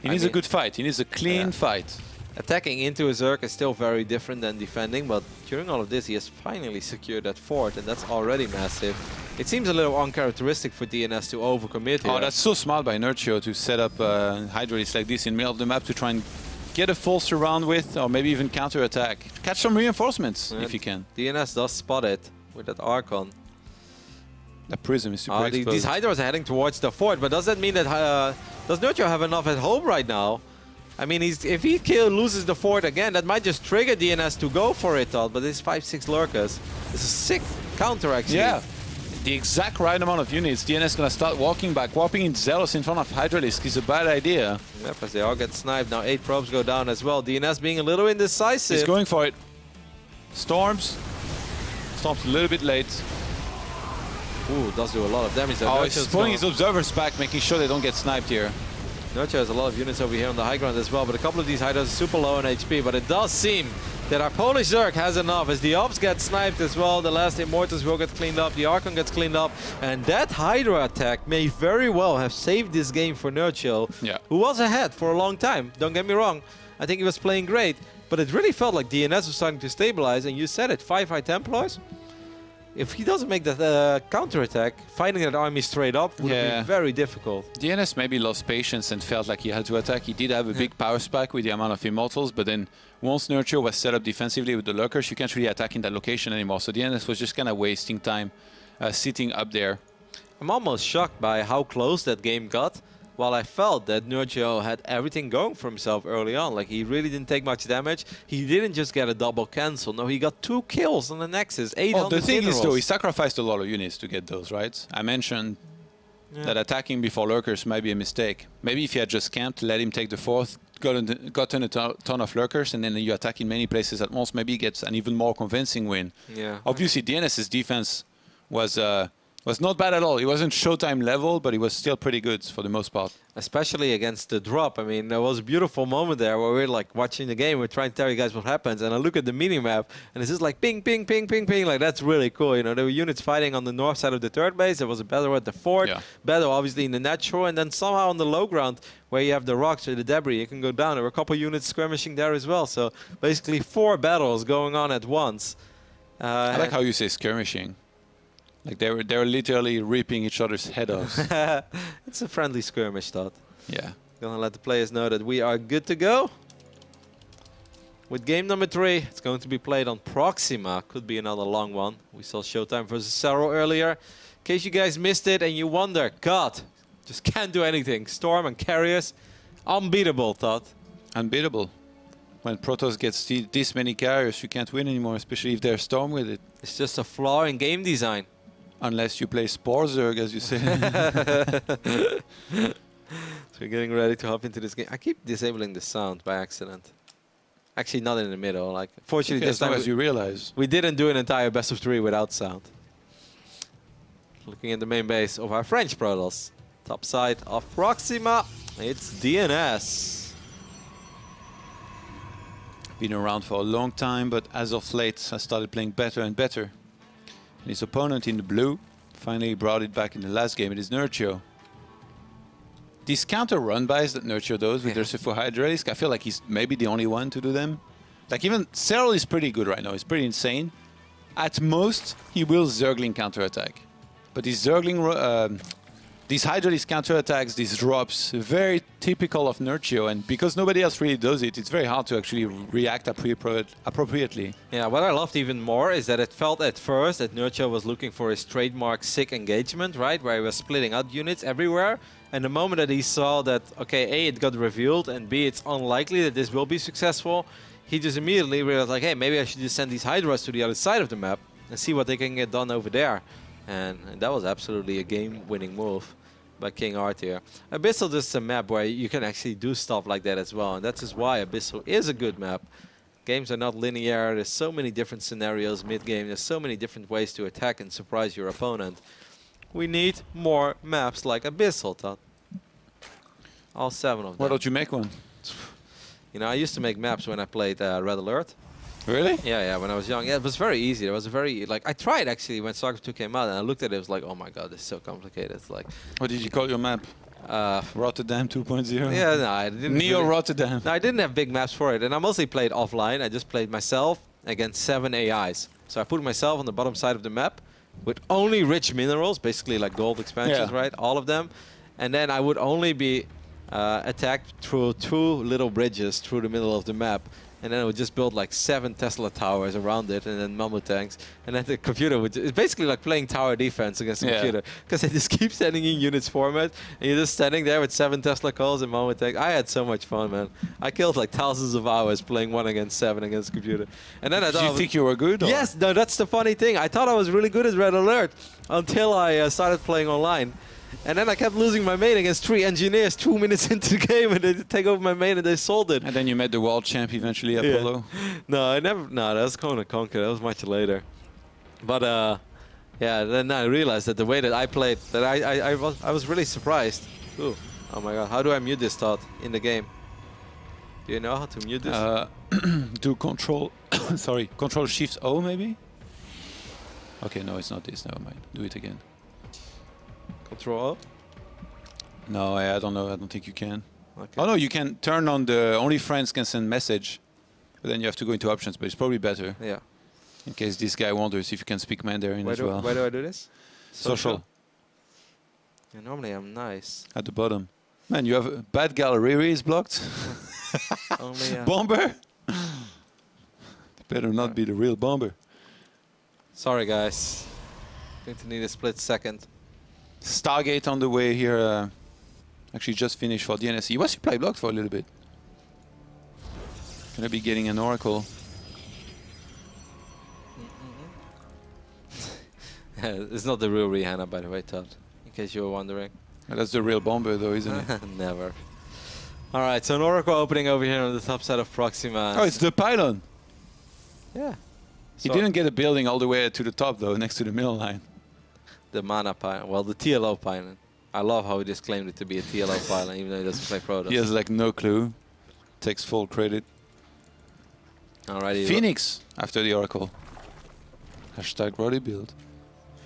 He needs a good fight. He needs a clean fight. Attacking into a Zerg is still very different than defending, but during all of this he has finally secured that fort, and that's already massive. It seems a little uncharacteristic for DnS to overcommit here. Oh, that's so smart by Nerchio to set up Hydralisks like this in the middle of the map to try and get a full surround with, or maybe even counter-attack. Catch some reinforcements if you can. DnS does spot it with that Archon. The Prism is super exposed. These Hydras are heading towards the fort, but does that mean that does Nerchio have enough at home right now? I mean, if he loses the fort again, that might just trigger DnS to go for it, Todd. But there's 5-6 Lurkers. It's a sick counter, actually. Yeah. The exact right amount of units. DnS is going to start walking back. Warping in Zealous in front of Hydralisk is a bad idea. Yep, as they all get sniped. Now 8 probes go down as well. DnS being a little indecisive. He's going for it. Storms. Storms a little bit late. Ooh, does do a lot of damage. Oh, he's pulling his observers back, making sure they don't get sniped here. Nerchio has a lot of units over here on the high ground as well, but a couple of these Hydras are super low on HP, but it does seem that our Polish Zerg has enough as the Ops get sniped as well. The last Immortals will get cleaned up, the Archon gets cleaned up, and that Hydra attack may very well have saved this game for Nerchio, who was ahead for a long time. Don't get me wrong, I think he was playing great, but it really felt like DnS was starting to stabilize, and you said it, 5 High Templars. if he doesn't make that counterattack, fighting that army straight up would be very difficult. DnS maybe lost patience and felt like he had to attack. He did have a big power spike with the amount of immortals, but then once Nerchio was set up defensively with the lurkers, you can't really attack in that location anymore. So DnS was just kind of wasting time sitting up there. I'm almost shocked by how close that game got. While I felt that Nerchio had everything going for himself early on, like he really didn't take much damage. He didn't just get a double cancel. No, he got 2 kills on the Nexus. 800 the thing minerals. is, though, he sacrificed a lot of units to get those, right? I mentioned that attacking before lurkers might be a mistake. Maybe if he had just camped, let him take the 4th, gotten a ton of lurkers, and then you attack in many places at once, maybe he gets an even more convincing win. Yeah. Obviously, DNS's defense was not bad at all. It wasn't Showtime level, but it was still pretty good for the most part. Especially against the drop. I mean, there was a beautiful moment there where we're like watching the game. We're trying to tell you guys what happens. And I look at the mini-map, and it's just like ping, ping, ping, ping, ping. Like, that's really cool. You know, there were units fighting on the north side of the 3rd base. There was a battle at the 4th. Battle, obviously, in the natural. And then somehow on the low ground, where you have the rocks or the debris, you can go down. There were a couple units skirmishing there as well. So basically 4 battles going on at once. I like how you say skirmishing. Like they were literally ripping each other's head off. It's a friendly skirmish, thought. Yeah. Gonna let the players know that we are good to go. With game number 3, it's going to be played on Proxima. Could be another long one. We saw Showtime versus Cerro earlier. In case you guys missed it and you wonder, God, just can't do anything. Storm and Carriers, unbeatable, thought. Unbeatable. When Protoss gets this many carriers, you can't win anymore, especially if they're Storm with it. It's just a flaw in game design. Unless you play Sporzerg, as you say. So we're getting ready to hop into this game. I keep disabling the sound by accident. Actually, not in the middle. Like, fortunately, this time as you realize. We didn't do an entire best of 3 without sound. Looking at the main base of our French Protoss. Top side of Proxima, it's DnS. Been around for a long time, but as of late, I started playing better and better. And his opponent in the blue finally brought it back in the last game. It is Nerchio. These counter run-bys that Nerchio does with their C4 Hydralisk, I feel like he's maybe the only one to do them. Like even Cyril is pretty good right now. He's pretty insane. At most, he will Zergling counterattack. But these Zergling, these Hydralisk counterattacks, these drops, very typical of Nerchio. And because nobody else really does it, it's very hard to actually react appropriately. Yeah, what I loved even more is that it felt at first that Nerchio was looking for his trademark sick engagement, right? Where he was splitting out units everywhere. And the moment that he saw that, okay, A, it got revealed, and B, it's unlikely that this will be successful, he just immediately realized, like, hey, maybe I should just send these Hydras to the other side of the map and see what they can get done over there. And that was absolutely a game-winning move by King Art here. Abyssal is a map where you can actually do stuff like that as well, and that's just why Abyssal is a good map. Games are not linear, there's so many different scenarios mid-game, there's so many different ways to attack and surprise your opponent. We need more maps like Abyssal, Todd. All 7 of them. Why don't you make one? You know, I used to make maps when I played Red Alert. Really? Yeah, when I was young. Yeah, it was very easy. It was a very, like, I tried actually when StarCraft 2 came out, and I looked at it, it was like, oh my god, this is so complicated. It's like... What did you call your map? Rotterdam 2.0? Yeah, no, I didn't... Neo-Rotterdam. No, I didn't have big maps for it, and I mostly played offline. I just played myself against 7 AIs. So I put myself on the bottom side of the map with only rich minerals, basically like gold expansions, right? All of them. And then I would only be attacked through 2 little bridges through the middle of the map. And then I would just build like 7 Tesla towers around it, and then mammoth tanks. And then the computer would... It's basically like playing tower defense against the computer. Because they just keep sending in units format, and you're just standing there with 7 Tesla calls and mammoth tanks. I had so much fun, man. I killed like thousands of hours playing 1 against 7 against the computer. And then I thought... Did you think you were good? Or? Yes, no, that's the funny thing. I thought I was really good at Red Alert until I started playing online. And then I kept losing my main against 3 engineers 2 minutes into the game, and they take over my main and they sold it. And then you met the world champ eventually, Apollo. No, I never. No, that was Conan the Conqueror. That was much later. But yeah, then I realized that the way that I played, that I was really surprised. Ooh, oh my god! How do I mute this thought in the game? Do you know how to mute this? Do Control. Sorry, Control Shift O maybe. Okay, no, it's not this. Never mind. Do it again. Control up? No, I don't know. I don't think you can. Okay. Oh no, you can turn on the only friends can send message, but then you have to go into options. But it's probably better. Yeah. In case this guy wonders if you can speak Mandarin as well. Where do I do this? Social. Yeah, normally I'm nice. At the bottom. Man, you have a bad gallery is blocked. Only, Bomber? Better not be the real bomber. Sorry, guys. Going to need a split second. Stargate on the way here. Actually just finished for DnS. He was supply blocked for a little bit. Gonna be getting an Oracle. It's not the real Rihanna, by the way, Todd. In case you were wondering. That's the real bomber, though, isn't it? Never. All right, so an Oracle opening over here on the top side of Proxima. Oh, it's the pylon. Yeah. He didn't get a building all the way to the top, though, next to the middle line. The mana pylon. Well, the TLO pylon. I love how he just claimed it to be a TLO pylon, even though he doesn't play Protoss. He has, like, no clue. Takes full credit. Alrighty. Phoenix after the Oracle. Hashtag Roddy build.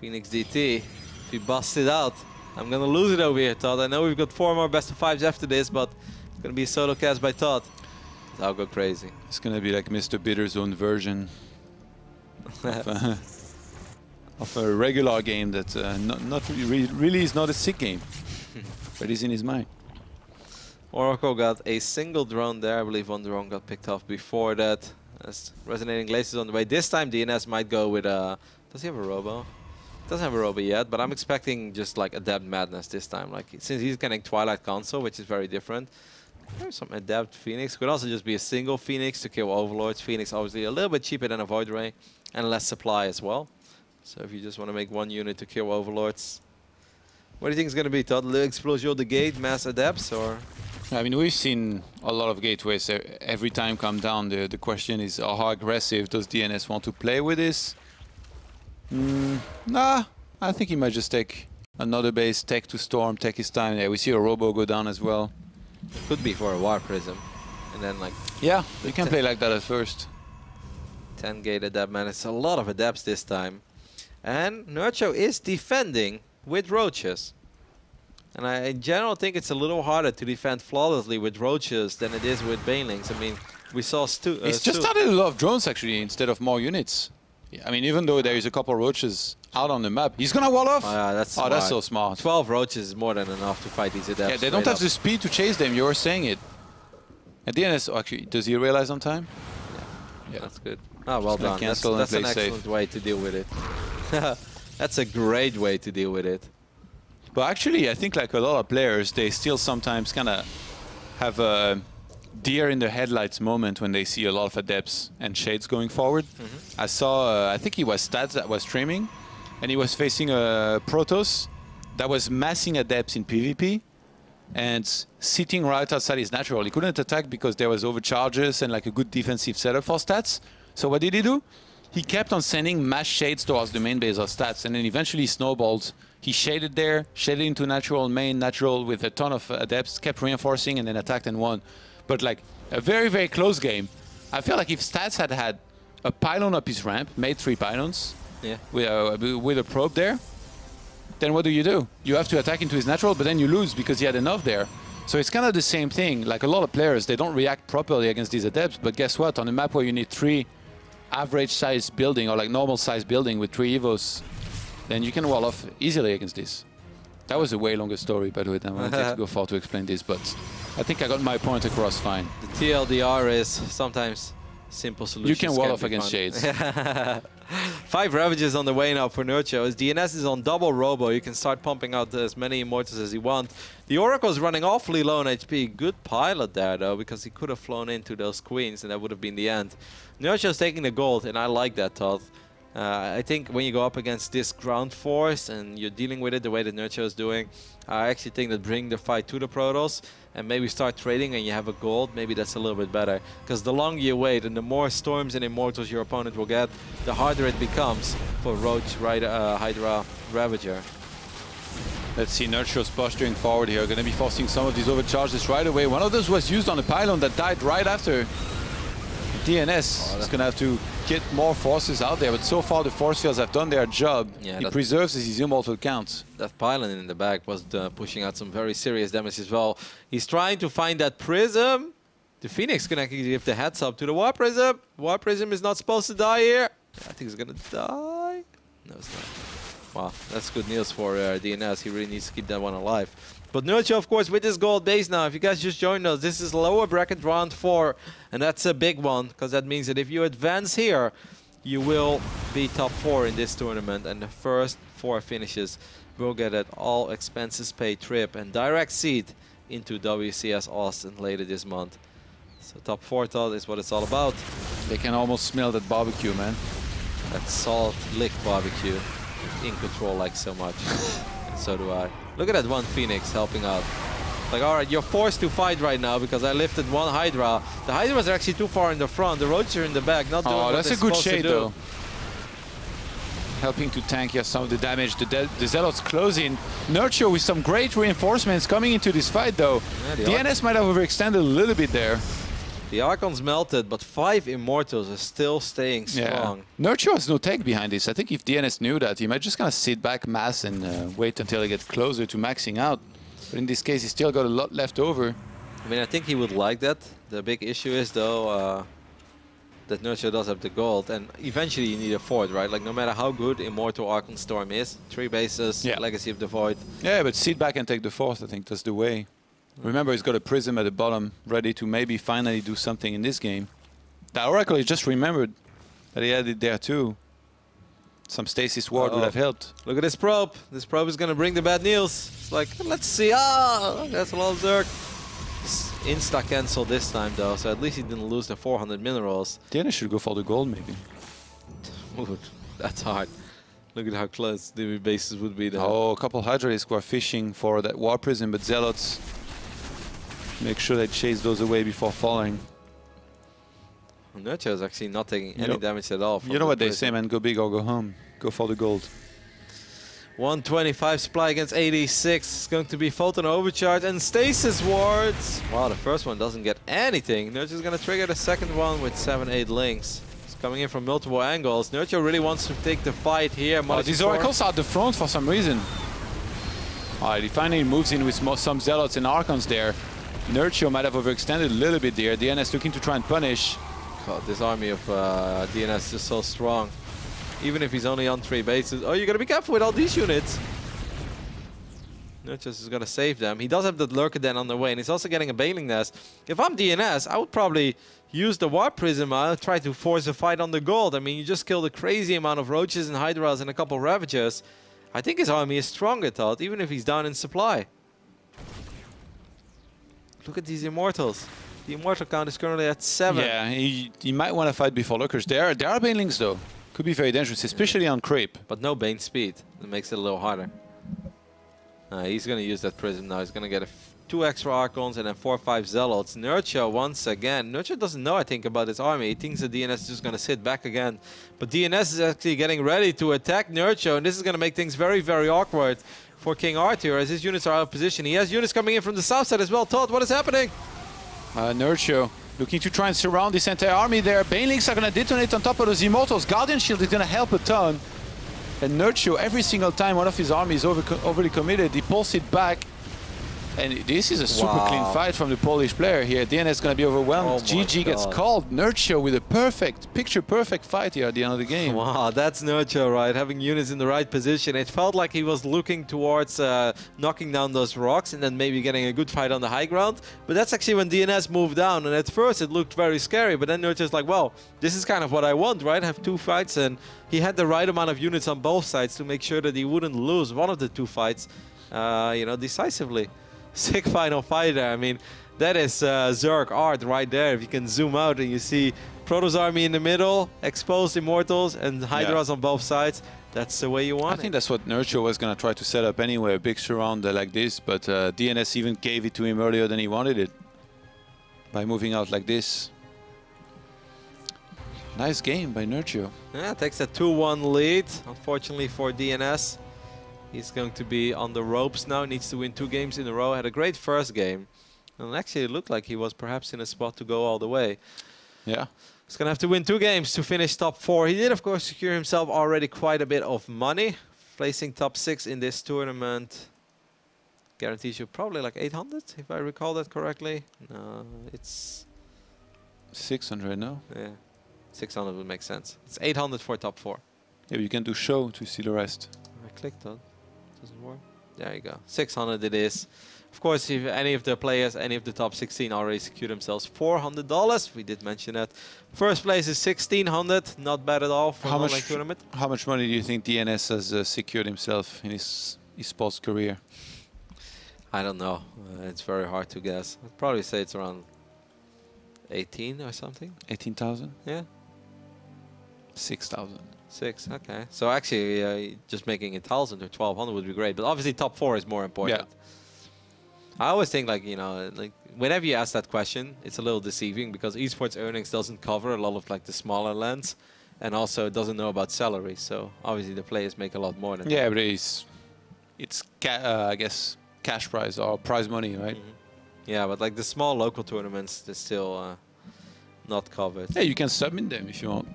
Phoenix DT. If he busts it out, I'm going to lose it over here, Todd. I know we've got 4 more best of 5s after this, but it's going to be a solo cast by Todd. I'll go crazy. It's going to be like Mr. Bitter's own version of a regular game that not really is not a sick game, but is in his mind. Oracle got a single drone there. I believe one drone got picked off before that. As resonating lasers on the way. This time DnS might go with a... Does he have a robo? Doesn't have a robo yet, but I'm expecting just like Adept Madness this time. Like, since he's getting Twilight Console, which is very different. There's some Adept Phoenix. Could also just be a single Phoenix to kill Overlords. Phoenix obviously a little bit cheaper than a Void Ray and less supply as well. So if you just want to make one unit to kill Overlords. What do you think is going to be, Todd? Explosion the gate, mass Adepts, or...? I mean, we've seen a lot of gateways every time come down. The question is, how aggressive does DnS want to play with this? Nah, I think he might just take another base, tech to storm, take his time. Yeah, we see a robo go down as well. Could be for a War Prism. And then, like... Yeah, you can play like that at first. 10 gate Adept, man. It's a lot of Adepts this time. And Nerchio is defending with roaches. And I, in general, think it's a little harder to defend flawlessly with roaches than it is with banelings. I mean, we saw It's just started a lot of drones, actually, instead of more units. Yeah, I mean, even though there is a couple of roaches out on the map, he's gonna wall off. That's smart. That's so smart. 12 roaches is more than enough to fight these Adepts. Yeah, they don't have the speed to chase them. You were saying it. And DnS, actually, does he realize on time? Yeah, that's good. Oh, well done. That's an excellent way to deal with it. That's a great way to deal with it. But actually, I think like a lot of players, they still sometimes kind of have a deer in the headlights moment when they see a lot of Adepts and Shades going forward. I saw, I think he was Stats that was streaming, and he was facing a Protoss that was massing Adepts in PvP and sitting right outside his natural. He couldn't attack because there was overcharges and like a good defensive setup for Stats. So what did he do? He kept on sending mass Shades towards the main base of Stats, and then eventually snowballed. He shaded there, shaded into natural, main natural with a ton of Adepts, kept reinforcing and then attacked and won. But like a very, very close game. I feel like if Stats had had a pylon up his ramp, made 3 pylons with a probe there, then what do? You have to attack into his natural, but then you lose because he had enough there. So it's kind of the same thing. Like a lot of players, they don't react properly against these Adepts, but guess what? On a map where you need 3 average size building or like normal size building with 3 evos, then you can wall off easily against this. That was a way longer story, by the way, than I wanted to go far to explain this, but I think I got my point across fine. The TLDR is sometimes simple solutions. You can wall off against Shades. 5 Ravages on the way now for Nerchio. As DnS is on double robo, you can start pumping out as many Immortals as you want. The Oracle's running awfully low on HP. Good pilot there, though, because he could have flown into those Queens, and that would have been the end. Nerchio's taking the gold, and I like that, Todd. I think when you go up against this ground force and you're dealing with it the way that Nerchio is doing, I actually think that bring the fight to the Protoss and maybe start trading and you have a gold, maybe that's a little bit better. Because the longer you wait and the more Storms and Immortals your opponent will get, the harder it becomes for Roach, Hydra, Ravager. Let's see, Nerchio's posturing forward here, going to be forcing some of these overcharges right away. One of those was used on a pylon that died right after. DnS is going to have to get more forces out there, but so far the force fields have done their job. Yeah, he preserves his immortal count. That pylon in the back was pushing out some very serious damage as well. He's trying to find that prism. The Phoenix can actually give the heads up to the War Prism. War Prism is not supposed to die here. I think he's gonna die. No, it's not. Wow, that's good news for DnS. He really needs to keep that one alive. But Nerchio, of course, with his gold base now. If you guys just joined us, this is lower bracket round 4. And that's a big one, because that means that if you advance here, you will be top 4 in this tournament. And the first 4 finishes will get an all expenses paid trip and direct seat into WCS Austin later this month. So top 4 thought is what it's all about. They can almost smell that barbecue, man. That salt lick barbecue. In control like so much. And so do I. Look at that one Phoenix helping out. Like, alright, you're forced to fight right now because I lifted one Hydra. The Hydras are actually too far in the front. The Roaches are in the back, not doing what that's they're a good supposed shade to do. though. Helping to tank some of the damage. The Zealots closing. Nerchio with some great reinforcements coming into this fight though. Yeah, DnS might have overextended a little bit there. The Archons melted, but 5 Immortals are still staying strong. Yeah. Nerchio has no tech behind this. I think if DnS knew that, he might just kind of sit back, mass, and wait until he gets closer to maxing out. But in this case, he's still got a lot left over. I mean, I think he would like that. The big issue is, though, that Nerchio does have the gold, and eventually you need a fort, right? Like, no matter how good Immortal Archon Storm is, 3 bases, Legacy of the Void. Yeah, but sit back and take the fourth, I think that's the way. Remember, he's got a Prism at the bottom, ready to maybe finally do something in this game. The Oracle, he just remembered that he had it there too. Some Stasis Ward would have helped. Look at this probe. This probe is going to bring the bad news. It's like, let's see. Ah, that's a lot of Zerg. Insta-cancel this time, though, so at least he didn't lose the 400 minerals. DnS should go for the gold, maybe. Ooh, that's hard. Look at how close the bases would be there. Oh, a couple Hydralisks who are fishing for that War Prism, but Zealots make sure they chase those away before falling. Nerchio is actually not taking any damage at all. You know what they say, man, go big or go home. Go for the gold. 125 supply against 86. It's going to be Photon Overcharge and Stasis Wards. Wow, the first one doesn't get anything. Nerchio is going to trigger the second one with 7-8 links. It's coming in from multiple angles. Nerchio really wants to take the fight here. These Oracles are at the front for some reason. Alright, he finally moves in with some Zealots and Archons there. Nerchio might have overextended a little bit there. DnS looking to try and punish. God, this army of DnS is just so strong. Even if he's only on 3 bases. Oh, you gotta be careful with all these units. Nerchio is gonna save them. He does have the Lurker Den on the way, and he's also getting a Bailing Nest. If I'm DnS, I would probably use the Warp Prism. I'll try to force a fight on the gold. I mean, you just killed a crazy amount of Roaches and Hydras and a couple Ravagers. I think his army is stronger, Todd, even if he's down in supply. Look at these Immortals. The Immortal count is currently at 7. Yeah, he might want to fight before Lurkers. There are Banelings though. Could be very dangerous, especially on Creep. But no Bane speed. That makes it a little harder. He's going to use that Prism now. He's going to get 2 extra Archons and then 4 or 5 Zealots. Nerchio once again. Nerchio doesn't know, I think, about his army. He thinks that DnS is just going to sit back again. But DnS is actually getting ready to attack Nerchio, and this is going to make things very, very awkward for King Arthur as his units are out of position. He has units coming in from the south side as well. Todd, what is happening? Nerchio looking to try and surround this entire army there. Banelings are going to detonate on top of those Immortals. Guardian Shield is going to help a ton. And Nerchio, every single time one of his armies is overly committed, he pulls it back. And this is a super clean fight from the Polish player here. DnS is going to be overwhelmed. GG gets called. Nerchio with a picture-perfect fight here at the end of the game. Wow, that's Nerchio, right? Having units in the right position. It felt like he was looking towards knocking down those rocks and then maybe getting a good fight on the high ground. But that's actually when DnS moved down. And at first it looked very scary. But then Nerchio's like, well, this is kind of what I want, right? Have 2 fights. And he had the right amount of units on both sides to make sure that he wouldn't lose one of the 2 fights, you know, decisively. Sick final fight there. I mean, that is Zerg art right there. If you can zoom out and you see Protoss army in the middle, exposed Immortals, and Hydras on both sides, that's the way you want it. I think that's what Nerchio was going to try to set up anyway, a big surround like this, but DnS even gave it to him earlier than he wanted it by moving out like this. Nice game by Nerchio. Yeah, takes a 2-1 lead, unfortunately for DnS. He's going to be on the ropes now. Needs to win 2 games in a row. Had a great first game. And actually it looked like he was perhaps in a spot to go all the way. Yeah. He's going to have to win 2 games to finish top 4. He did, of course, secure himself already quite a bit of money. Placing top 6 in this tournament guarantees you probably like 800, if I recall that correctly. No, it's... 600, no? Yeah. 600 would make sense. It's 800 for top 4. Yeah, you can do show to see the rest. I clicked on. Doesn't work. There you go. 600 it is. Of course, if any of the players, any of the top 16 already secured themselves $400. We did mention that. First place is 1600. Not bad at all for an online tournament. How much money do you think DnS has secured himself in his sports career? I don't know. It's very hard to guess. I'd probably say it's around 18 or something. 18,000? Yeah. 6,000. 6. Okay. So actually, just making it 1,000 or 1,200 would be great. But obviously, top 4 is more important. Yeah. I always think, like, you know, like whenever you ask that question, it's a little deceiving because esports earnings doesn't cover a lot of like the smaller lands, and also it doesn't know about salary. So obviously the players make a lot more than. Yeah, but it's I guess cash prize or prize money, right? Yeah, but like the small local tournaments, they're still not covered. Yeah, you can submit them if you want.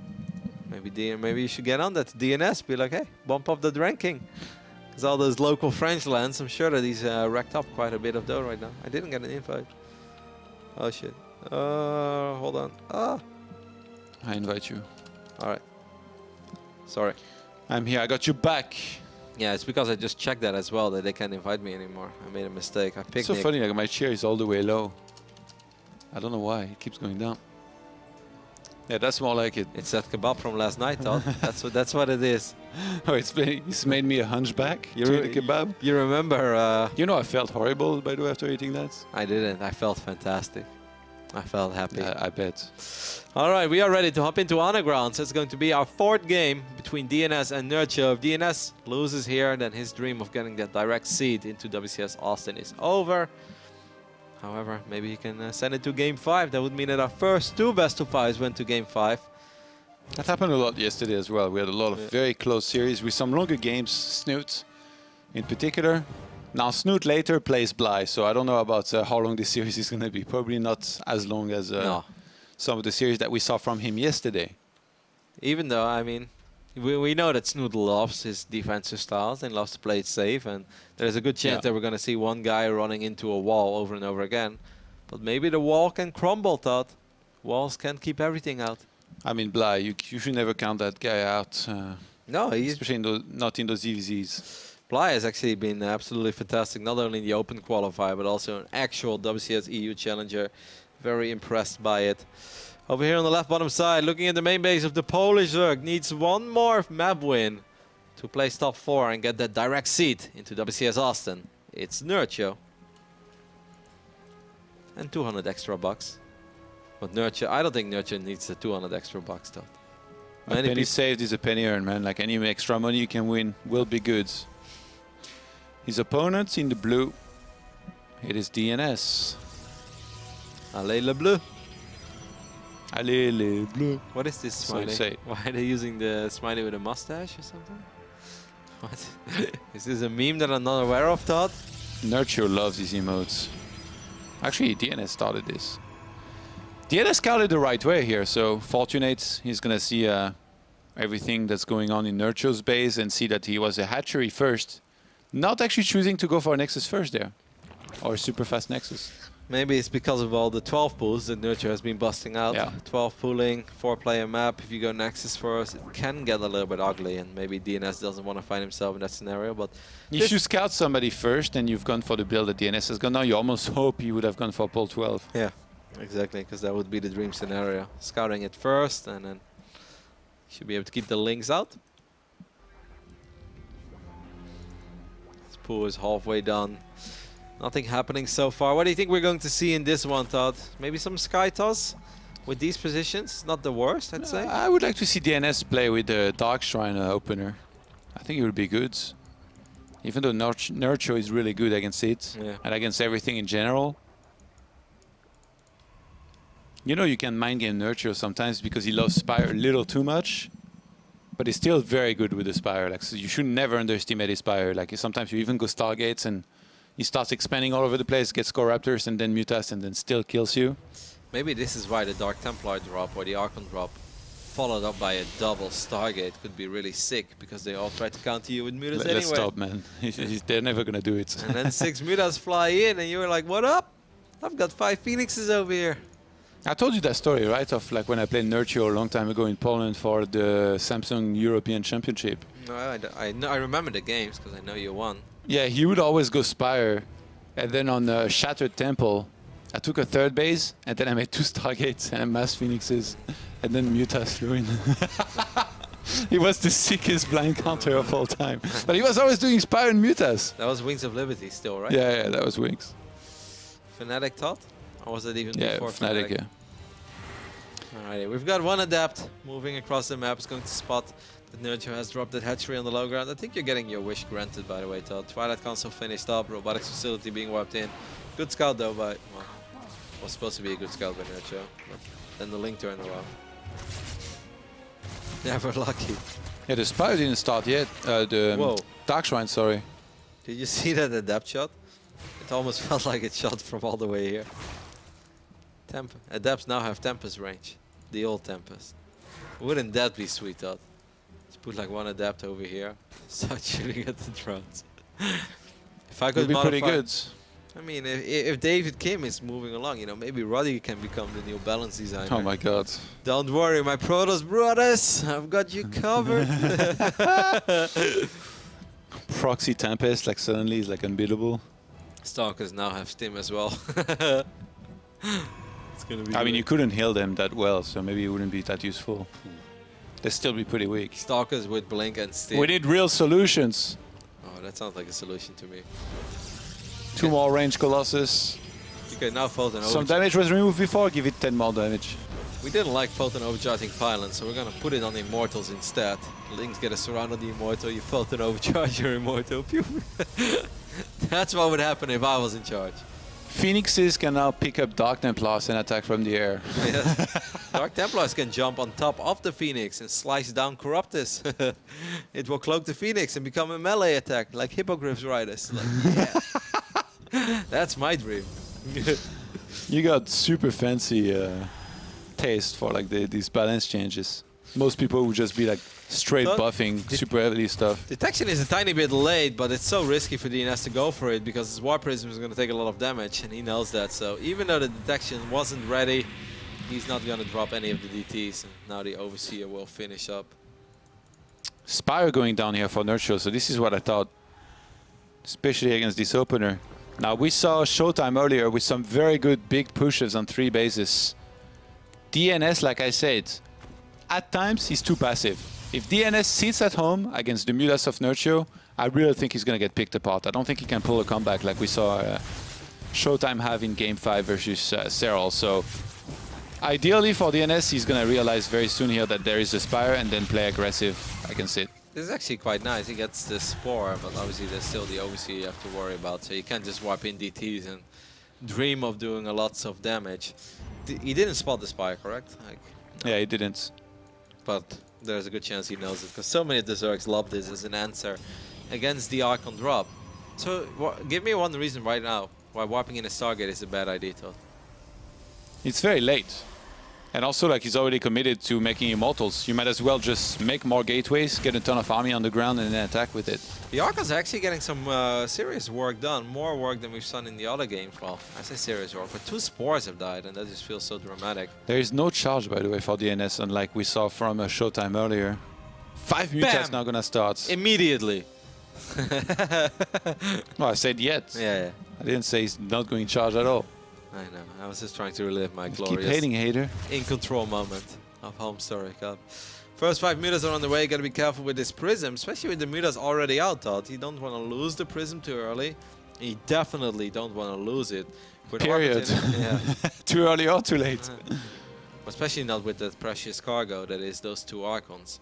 Maybe you should get on that DNS. Be like, hey, bump up that ranking. Because all those local French lands, I'm sure that he's racked up quite a bit of dough right now. I didn't get an invite. Oh shit. Hold on. I invite you. All right. Sorry. I'm here. I got you back. Yeah, it's because I just checked that as well that they can't invite me anymore. I made a mistake. I picked. It's so funny. Like my chair is all the way low. I don't know why it keeps going down. Yeah, that's more like it. It's that kebab from last night, Todd. That's what it is. Oh, it's made me a hunchback. You the kebab. You remember? You know, I felt horrible by the way after eating that. I didn't. I felt fantastic. I felt happy. I bet. All right, we are ready to hop into Honor Grounds. It's going to be our 4th game between DnS and Nerchio. If DnS loses here, then his dream of getting that direct seed into WCS Austin is over. However, maybe he can send it to Game 5. That would mean that our first 2 best-of-5s went to Game 5. That happened a lot yesterday as well. We had a lot of very close series with some longer games. Snoot, in particular. Now Snoot later plays Bly, so I don't know about how long this series is going to be. Probably not as long as some of the series that we saw from him yesterday. Even though, I mean, we know that Snoot loves his defensive styles and loves to play it safe, and there's a good chance that we're going to see one guy running into a wall over and over again. But maybe the wall can crumble, Todd. Walls can't keep everything out. I mean, Bly, you should never count that guy out. No, especially not in those EVZs. Bly has actually been absolutely fantastic, not only in the open qualifier, but also an actual WCS EU Challenger. Very impressed by it. Over here on the left bottom side, looking at the main base of the Polish Zerg, needs one more map win to place top 4 and get that direct seat into WCS Austin. It's Nerchio. And 200 extra bucks. But Nerchio, I don't think Nerchio needs the 200 extra bucks, though. A penny saved is a penny earned, man. Like any extra money you can win will be good. His opponent in the blue, it is DnS. Allez le bleu. Allez le bleu. What is this smiley? Why are they using the smiley with a mustache or something? What? Is this a meme that I'm not aware of, Todd? Nerchio loves these emotes. Actually, DnS started this. DnS scouted the right way here, so fortunate he's gonna see everything that's going on in Nerchio's base and see that he was a hatchery first. Not actually choosing to go for a Nexus first there. Or a super fast Nexus. Maybe it's because of all the 12 pools that Nerchio has been busting out. Yeah. 12 pooling, 4-player map. If you go Nexus first, it can get a little bit ugly, and maybe DnS doesn't want to find himself in that scenario. But if you scout somebody first and you've gone for the build that DnS has gone, now you almost hope you would have gone for pole 12. Yeah, exactly, because that would be the dream scenario. Scouting it first, and then you should be able to keep the links out. This pool is halfway done. Nothing happening so far. What do you think we're going to see in this one, Todd? Maybe some Sky Toss with these positions? Not the worst, I'd say. I would like to see DnS play with the Dark Shrine opener. I think it would be good. Even though Nerchio is really good against it and against everything in general. You know, you can mind game Nerchio sometimes because he loves Spire a little too much. But he's still very good with the Spire. Like, so you should never underestimate his Spire. Like, sometimes you even go Stargates and he starts expanding all over the place, gets Core Raptors and then Mutas and then still kills you. Maybe this is why the Dark Templar drop or the Archon drop followed up by a double Stargate could be really sick, because they all try to counter you with Mutas anyway. Let's stop, man. They're never going to do it. And then 6 Mutas fly in and you're like, what up? I've got 5 Phoenixes over here. I told you that story, right? Of like when I played Nerchio a long time ago in Poland for the Samsung European Championship. No, I remember the games because I know you won. Yeah, he would always go Spire. And then on the Shattered Temple, I took a third base, and then I made 2 Stargates and Mass Phoenixes, and then Mutas flew in. He was the sickest blind counter of all time. But he was always doing Spire and Mutas. That was Wings of Liberty still, right? Yeah, that was Wings. Fnatic Tot? Or was it even Yeah, before Fnatic, yeah. Alrighty, we've got one Adept moving across the map. It's going to spot that Nerchio has dropped that hatchery on the low ground. I think you're getting your wish granted, by the way, Todd. Twilight Console finished up, Robotics Facility being wiped in. Good scout, though, by... Well, was supposed to be a good scout by Nerchio. But then the Link turned around. Never lucky. Yeah, the Spire didn't start yet. The Dark Shrine, sorry. Did you see that Adept shot? It almost felt like it shot from all the way here. Adepts now have Tempest range. The old Tempest. Wouldn't that be sweet, Todd? Let's put like one Adept over here. Start shooting at the drones. If I could modify, pretty good. I mean, if David Kim is moving along, you know, maybe Roddy can become the new balance designer. Oh my god. Don't worry, my Protoss brothers. I've got you covered. Proxy Tempest, like suddenly is like unbeatable. Stalkers now have Stim as well. It's gonna be I mean, you couldn't heal them that well, so maybe it wouldn't be that useful. They'd still be pretty weak. Stalkers with Blink and Stim. We need real solutions. Oh, that sounds like a solution to me. 2 more range Colossus. Okay, now Photon Overcharge. Some damage was removed before, give it 10 more damage. We didn't like Photon Overcharging Pylon, so we're gonna put it on Immortals instead. Links get a surround on the Immortal, you Photon Overcharge your Immortal. That's what would happen if I was in charge. Phoenixes can now pick up Dark Templars and attack from the air. Yeah. Dark Templars can jump on top of the Phoenix and slice down Corruptus. It will cloak the Phoenix and become a melee attack, like Hippogriff's Riders. Like, yeah. That's my dream. You got super fancy taste for like these balance changes. Most people would just be like straight buffing super heavily stuff. Detection is a tiny bit late, but it's so risky for DnS to go for it because his War Prism is going to take a lot of damage, and he knows that. So even though the detection wasn't ready, he's not going to drop any of the DTs. And now the Overseer will finish up. Spire going down here for Nerchio, so this is what I thought, especially against this opener. Now we saw Showtime earlier with some very good big pushes on 3 bases. DnS, like I said, at times he's too passive. If DnS sits at home against the Mutas of Nerchio, I really think he's going to get picked apart. I don't think he can pull a comeback like we saw Showtime have in Game 5 versus Serral. So ideally for DnS, he's going to realize very soon here that there is a Spire and then play aggressive against it. This is actually quite nice. He gets the Spore, but obviously there's still the Overseer you have to worry about. So you can't just wipe in DTs and dream of doing a lots of damage. He didn't spot the Spire, correct? Like, no. Yeah, he didn't. But there's a good chance he knows it, because so many of the Zergs love this as an answer against the Archon drop. So give me one reason right now why wiping in a Stargate is a bad idea, Todd. It's very late. And also, like, he's already committed to making Immortals. You might as well just make more gateways, get a ton of army on the ground, and then attack with it. The Archon's actually getting some serious work done. More work than we've seen in the other games. Well, I say serious work, but 2 Spores have died, and that just feels so dramatic. There is no charge, by the way, for DnS, unlike we saw from Showtime earlier. 5 Mutas now gonna start. Immediately. No, I said yet. Yeah. I didn't say he's not going to charge at all. I know. I was just trying to relive my Just glorious keep hating, hater. in control moment of Home Story Cup. First 5 Mutas are on the way. Gotta be careful with this Prism, especially with the Mutas already out, Todd. You don't want to lose the Prism too early. You definitely don't want to lose it. With Period. Yeah. Too early or too late. Especially not with that precious cargo that is those 2 Archons.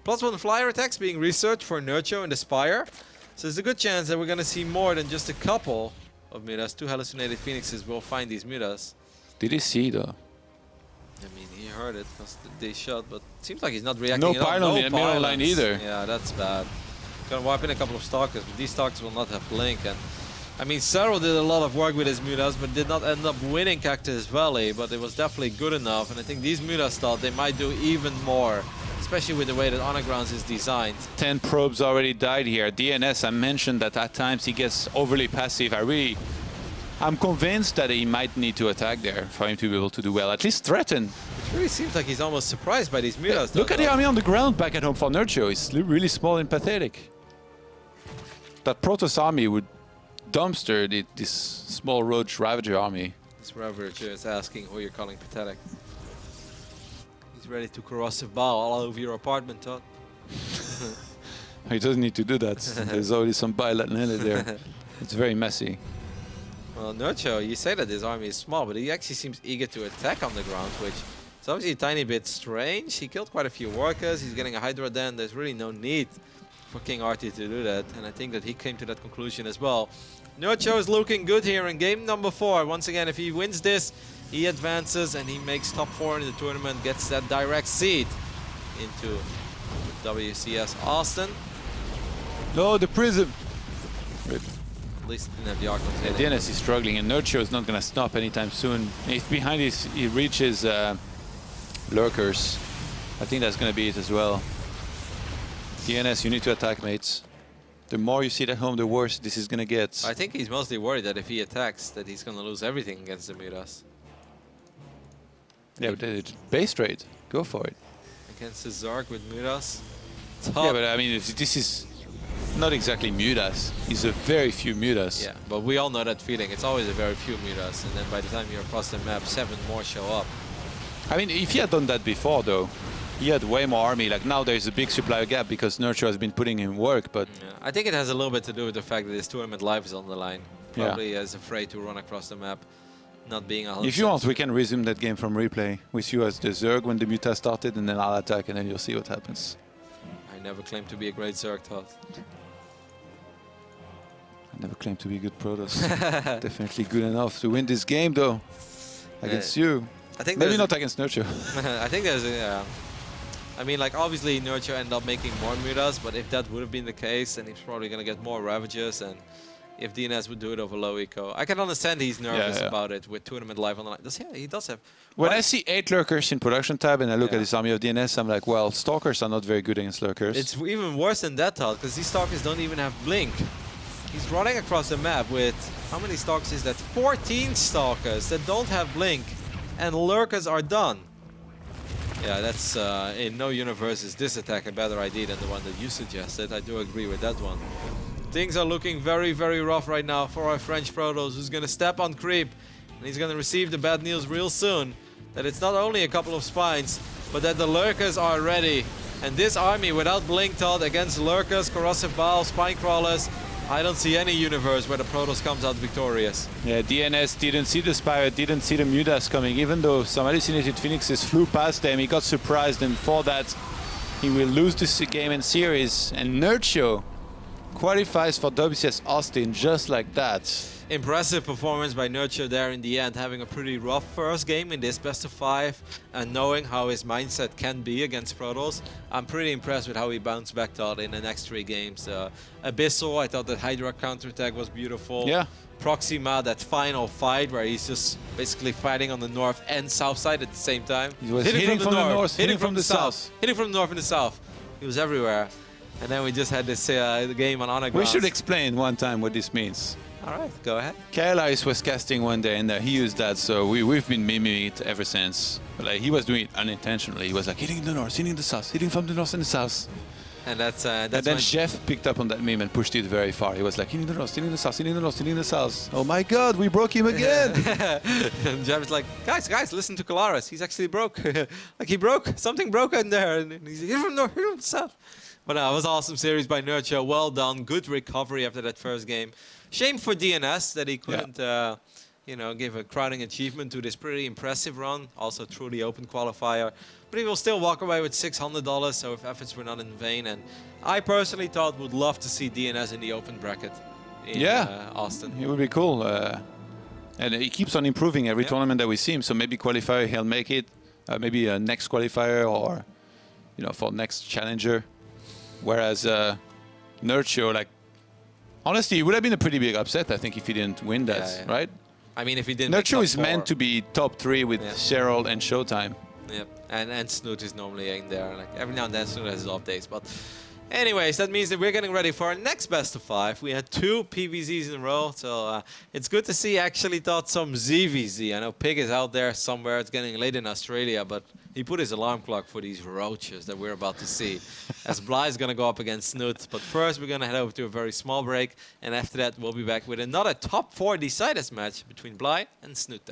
+1 flyer attacks being researched for Nerchio and the Spire. So there's a good chance that we're gonna see more than just a couple of Mutas. 2 hallucinated Phoenixes will find these Mutas. Did he see though? I mean, he heard it because they shot, but it seems like he's not reacting. No pylon in the middle line either. Yeah, that's bad. Gonna wipe in a couple of Stalkers, but these Stalkers will not have Blink. And I mean, Serral did a lot of work with his Mutas, but did not end up winning Cactus Valley. But it was definitely good enough, and I think these Mutas thought they might do even more, especially with the way that Undergrounds is designed. 10 probes already died here. DnS, I mentioned that at times he gets overly passive. I I'm convinced that he might need to attack there for him to be able to do well. At least threaten. It really seems like he's almost surprised by these mutas. Look at the army on the ground back at home for Nerchio. It's really small and pathetic. That Protoss army would dumpster this small roach Ravager army. This Ravager is asking who you're calling pathetic. He's ready to corrosive bow all over your apartment, Todd. He doesn't need to do that. There's already some bile landed there. It's very messy. Well, Nerchio, you say that his army is small, but he actually seems eager to attack on the ground, which is obviously a tiny bit strange. He killed quite a few workers. He's getting a Hydra Den. There's really no need for King Artie to do that, and I think that he came to that conclusion as well. Nerchio is looking good here in game number 4. Once again, if he wins this, he advances and he makes top 4 in the tournament, gets that direct seed into WCS Austin. No, the prism. Rip. At least didn't have the arc on Yeah, DnS is struggling, and Nerchio is not going to stop anytime soon. If behind he reaches lurkers, I think that's going to be it as well. DnS, you need to attack, mates. The more you sit at home, the worse this is going to get. I think he's mostly worried that if he attacks, that he's going to lose everything against the mutas. Yeah, but base trade. Go for it. Against the Zerg with mutas. Yeah, but I mean, this is not exactly mutas. It's a very few mutas. Yeah, but we all know that feeling. It's always a very few mutas, and then by the time you're across the map, 7 more show up. I mean, if he had done that before, though, he had way more army. Like now, there's a big supply gap because Nerchio has been putting in work. But yeah, I think it has a little bit to do with the fact that his tournament life is on the line. Probably is afraid to run across the map, not being 100%. If you want, we can resume that game from replay with you as the Zerg when the muta started, and then I'll attack, and then you'll see what happens. I never claimed to be a great Zerg, Todd. I never claimed to be a good Protoss. Definitely good enough to win this game, though, against you. I think maybe not against Nerchio. I think there's a... I mean, like, obviously Nerchio ended up making more mutas, but if that would have been the case, then he's probably going to get more Ravagers, and if DnS would do it over low eco. I can understand he's nervous about it with tournament live on the line. He does have... When I see 8 lurkers in production tab and I look at this army of DnS, I'm like, well, Stalkers are not very good against lurkers. It's even worse than that, Todd, because these Stalkers don't even have blink. He's running across the map with, how many Stalkers is that? 14 Stalkers that don't have blink, and lurkers are done. Yeah, that's, in no universe is this attack a better idea than the one that you suggested. I do agree with that one. Things are looking very, very rough right now for our French Protoss, who's going to step on creep, and he's going to receive the bad news real soon, that it's not only a couple of spines, but that the lurkers are ready. And this army without blink, Todd, against lurkers, corrosive bow, spine crawlers, I don't see any universe where the Protoss comes out victorious. Yeah, DnS didn't see the Spire, didn't see the mutas coming, even though some hallucinated Phoenixes flew past them. He got surprised, and for that, he will lose this game in series. And Nerchio qualifies for WCS Austin just like that. Impressive performance by Nerchio there in the end, having a pretty rough first game in this best of 5, and knowing how his mindset can be against Protoss. I'm pretty impressed with how he bounced back, Todd, in the next 3 games. Abyssal, I thought that Hydra counterattack was beautiful. Yeah. Proxima, that final fight where he's just basically fighting on the north and south side at the same time. He was hitting from the north, hitting from the south. Hitting from the north and the south. He was everywhere. And then we just had this game on honor grounds. We should explain one time what this means. All right, go ahead. Kaelais was casting one day, and he used that, so we've been miming it ever since. But like, he was doing it unintentionally. He was like hitting the north, hitting the south, hitting from the north and the south. And that's and then Jeff picked up on that meme and pushed it very far. He was like hitting the north, hitting the south, hitting the north, hitting the south. Oh my God, we broke him again! And Jeff is like, guys, listen to Kalaris. He's actually broke. Like he broke, something broke in there, and he's hitting from the north, hitting from the south. But it was an awesome series by Nerchio. Well done, good recovery after that first game. Shame for DnS that he couldn't, you know, give a crowning achievement to this pretty impressive run. Also through the open qualifier. But he will still walk away with $600, so if efforts were not in vain. And I personally thought would love to see DnS in the open bracket in Austin. It would be cool. And he keeps on improving every tournament that we see him. So maybe qualifier, he'll make it. Maybe a next qualifier, or, you know, for next challenger. Whereas Nerchio, like, honestly, it would have been a pretty big upset, I think, if he didn't win that, right? I mean, if he didn't. Nerchio is meant to be top 3 with Cheryl and Showtime. Yep, and Snoot is normally in there. Like every now and then, Snoot has his off days, but Anyways, that means that we're getting ready for our next best of 5. We had 2 PvZs in a row, so it's good to see actually thought some ZVZ. I know Pig is out there somewhere. It's getting late in Australia, but he put his alarm clock for these roaches that we're about to see. As Bly is going to go up against Snoot. But first, we're going to head over to a very small break. And after that, we'll be back with another top 4 deciders match between Bly and Snoot.